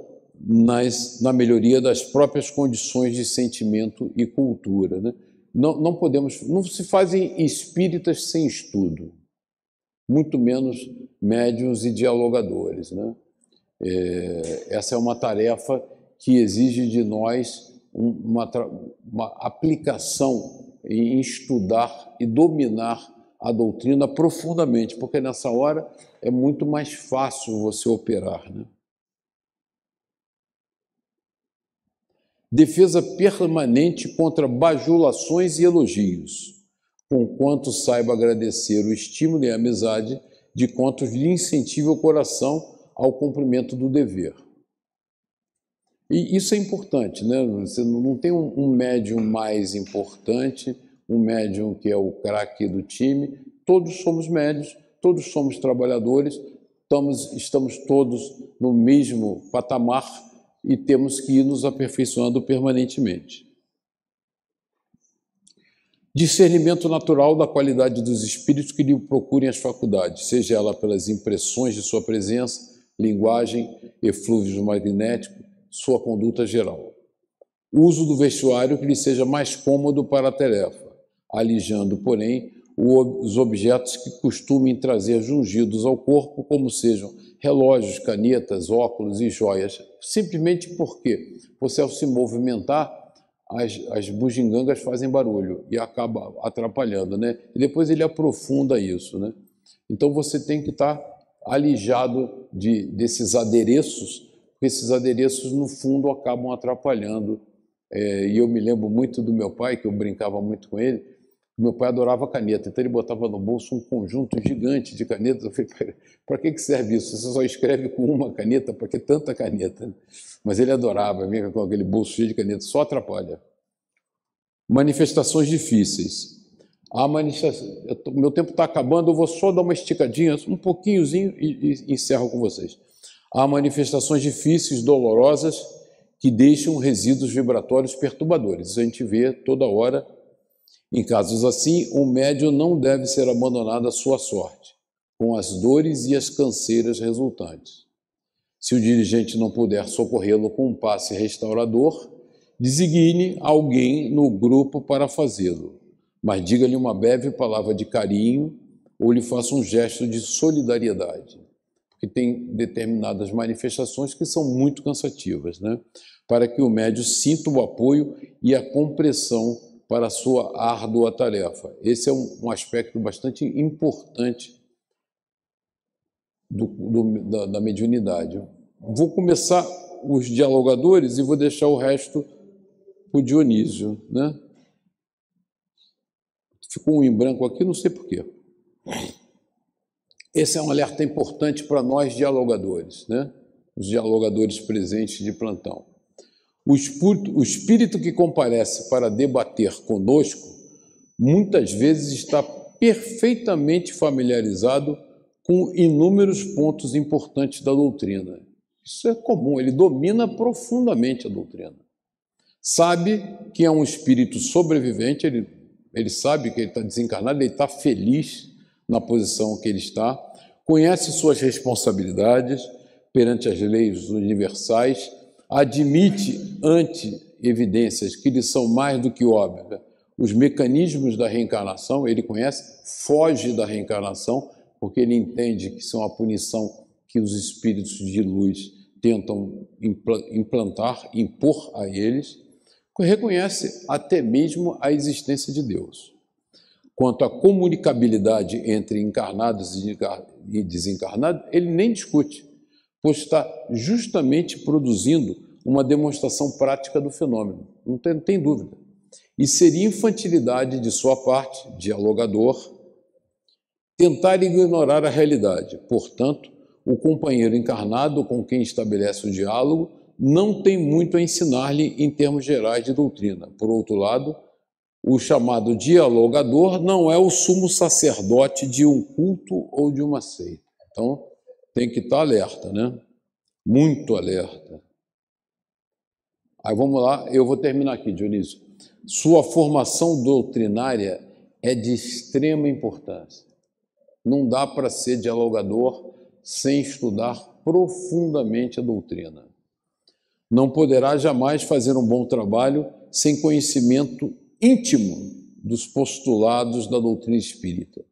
na melhoria das próprias condições de sentimento e cultura, né? Não se fazem espíritas sem estudo, muito menos médiuns e dialogadores, né? Essa é uma tarefa que exige de nós uma aplicação em estudar e dominar a doutrina profundamente, porque nessa hora é muito mais fácil você operar, né? Defesa permanente contra bajulações e elogios, conquanto saiba agradecer o estímulo e a amizade de quantos lhe incentive o coração ao cumprimento do dever. E isso é importante, né? Você não tem um médium mais importante, um médium que é o craque do time. Todos somos médios, todos somos trabalhadores, estamos todos no mesmo patamar e temos que ir nos aperfeiçoando permanentemente. Discernimento natural da qualidade dos espíritos que lhe procurem as faculdades, seja ela pelas impressões de sua presença, linguagem, eflúvios magnéticos, sua conduta geral. Uso do vestuário que lhe seja mais cômodo para a tarefa, alijando, porém, os objetos que costumem trazer jungidos ao corpo, como sejam relógios, canetas, óculos e joias, simplesmente porque você, ao se movimentar, as bugigangas fazem barulho e acaba atrapalhando, né? E depois ele aprofunda isso, né? Então você tem que estar alijado desses adereços, porque esses adereços, no fundo, acabam atrapalhando. E eu me lembro muito do meu pai, que eu brincava muito com ele. Meu pai adorava caneta, então ele botava no bolso um conjunto gigante de canetas. Eu falei, para que serve isso? Você só escreve com uma caneta, para que tanta caneta? Mas ele adorava, vinha com aquele bolso cheio de canetas, só atrapalha. Manifestações difíceis. Meu tempo está acabando, eu vou só dar uma esticadinha, um pouquinhozinho e encerro com vocês. Há manifestações difíceis, dolorosas, que deixam resíduos vibratórios perturbadores. Isso a gente vê toda hora. Em casos assim, o médium não deve ser abandonado à sua sorte, com as dores e as canseiras resultantes. Se o dirigente não puder socorrê-lo com um passe restaurador, designe alguém no grupo para fazê-lo, mas diga-lhe uma breve palavra de carinho ou lhe faça um gesto de solidariedade, porque tem determinadas manifestações que são muito cansativas, né? Para que o médium sinta o apoio e a compreensão para a sua árdua tarefa. Esse é um aspecto bastante importante da mediunidade. Vou começar os dialogadores e vou deixar o resto para o Dionísio, né? Ficou um em branco aqui, não sei porquê. Esse é um alerta importante para nós dialogadores, né? Os dialogadores presentes de plantão. O espírito que comparece para debater conosco, muitas vezes está perfeitamente familiarizado com inúmeros pontos importantes da doutrina. Isso é comum, ele domina profundamente a doutrina. Sabe que é um espírito sobrevivente, ele sabe que ele está desencarnado, ele está feliz na posição que ele está, conhece suas responsabilidades perante as leis universais, admite ante evidências que lhe são mais do que óbvias os mecanismos da reencarnação, ele conhece, foge da reencarnação, porque ele entende que são a punição que os espíritos de luz tentam implantar, impor a eles, reconhece até mesmo a existência de Deus. Quanto à comunicabilidade entre encarnados e desencarnados, ele nem discute, pois está justamente produzindo uma demonstração prática do fenômeno, não tem dúvida. E seria infantilidade de sua parte, dialogador, tentar ignorar a realidade. Portanto, o companheiro encarnado com quem estabelece o diálogo não tem muito a ensinar-lhe em termos gerais de doutrina. Por outro lado, o chamado dialogador não é o sumo sacerdote de um culto ou de uma seita. Então, tem que estar alerta, né? Muito alerta. Aí vamos lá, eu vou terminar aqui, Dionísio. Sua formação doutrinária é de extrema importância. Não dá para ser dialogador sem estudar profundamente a doutrina. Não poderá jamais fazer um bom trabalho sem conhecimento íntimo dos postulados da doutrina espírita.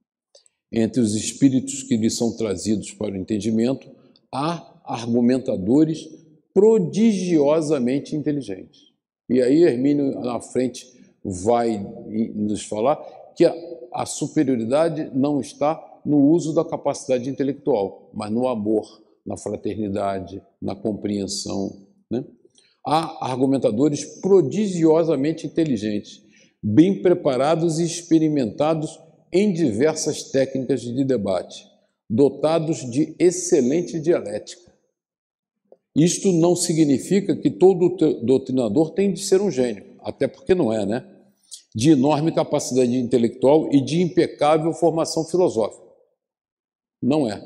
Entre os espíritos que lhe são trazidos para o entendimento, há argumentadores prodigiosamente inteligentes. E aí Hermínio na frente vai nos falar que a superioridade não está no uso da capacidade intelectual, mas no amor, na fraternidade, na compreensão, né? Há argumentadores prodigiosamente inteligentes, bem preparados e experimentados em diversas técnicas de debate, dotados de excelente dialética. Isto não significa que todo doutrinador tem de ser um gênio, até porque não é, né? De enorme capacidade intelectual e de impecável formação filosófica. Não é.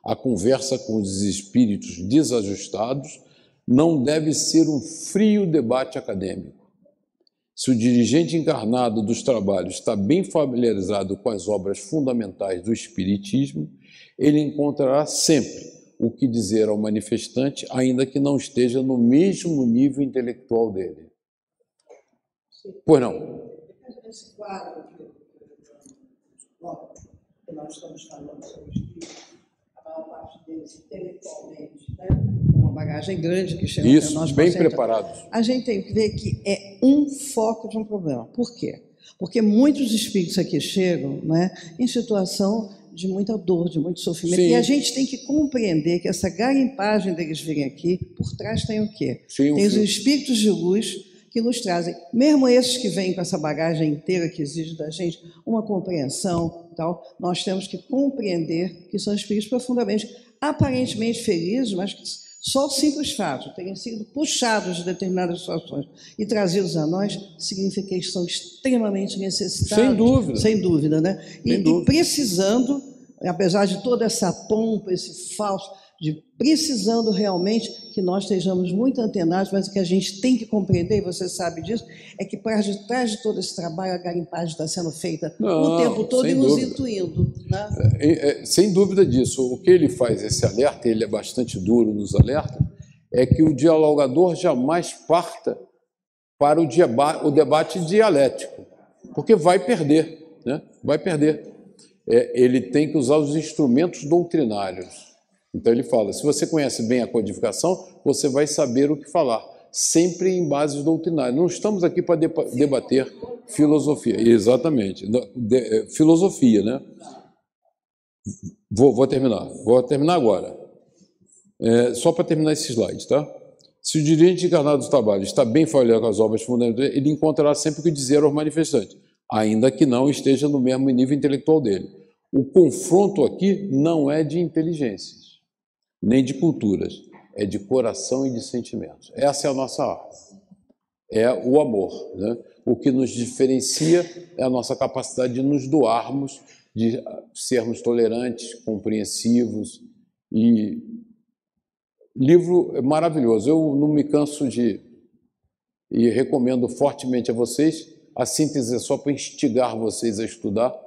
A conversa com os espíritos desajustados não deve ser um frio debate acadêmico. Se o dirigente encarnado dos trabalhos está bem familiarizado com as obras fundamentais do espiritismo, ele encontrará sempre o que dizer ao manifestante, ainda que não esteja no mesmo nível intelectual dele. Pois não? Esse quadro que nós estamos falando sobre espírito, a maior parte deles intelectualmente, né? Uma bagagem grande que chega até nós. Isso, bem preparados. A gente tem que ver que é um foco de um problema. Por quê? Porque muitos espíritos aqui chegam, né, em situação de muita dor, de muito sofrimento. Sim. E a gente tem que compreender que essa garimpagem deles virem aqui, por trás tem o quê? Sim, tem os espíritos de luz que nos trazem, mesmo esses que vêm com essa bagagem inteira que exige da gente uma compreensão e tal, nós temos que compreender que são espíritos profundamente, aparentemente felizes, mas que só o simples fato de terem sido puxados de determinadas situações e trazidos a nós significa que eles são extremamente necessitados. Sem dúvida. Sem dúvida, né? E precisando, apesar de toda essa pompa, esse falso, precisando realmente que nós estejamos muito antenados, mas o que a gente tem que compreender, e você sabe disso, é que por detrás de todo esse trabalho, a garimpagem está sendo feita o tempo todo e nos intuindo. Né? Sem dúvida disso. O que ele faz, esse alerta, ele é bastante duro nos alerta, é que o dialogador jamais parta para o debate dialético, porque vai perder, né? Vai perder. Ele tem que usar os instrumentos doutrinários. Então ele fala, se você conhece bem a codificação, você vai saber o que falar, sempre em bases doutrinárias. Não estamos aqui para debater filosofia. Exatamente, filosofia, né? Vou terminar agora. Só para terminar esse slide, tá? Se o dirigente encarnado dos trabalhos está bem familiar com as obras fundamentais, ele encontrará sempre o que dizer aos manifestantes, ainda que não esteja no mesmo nível intelectual dele. O confronto aqui não é de inteligências, nem de culturas, é de coração e de sentimentos. Essa é a nossa arte, é o amor, né? O que nos diferencia é a nossa capacidade de nos doarmos, de sermos tolerantes, compreensivos. E livro maravilhoso, eu não me canso de, e recomendo fortemente a vocês, a síntese é só para instigar vocês a estudar,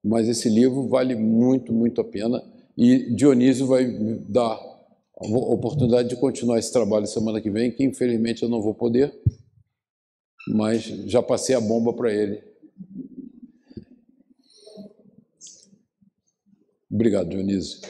mas esse livro vale muito, muito a pena. E Dionísio vai me dar a oportunidade de continuar esse trabalho semana que vem, que infelizmente eu não vou poder, mas já passei a bomba para ele. Obrigado, Dionísio.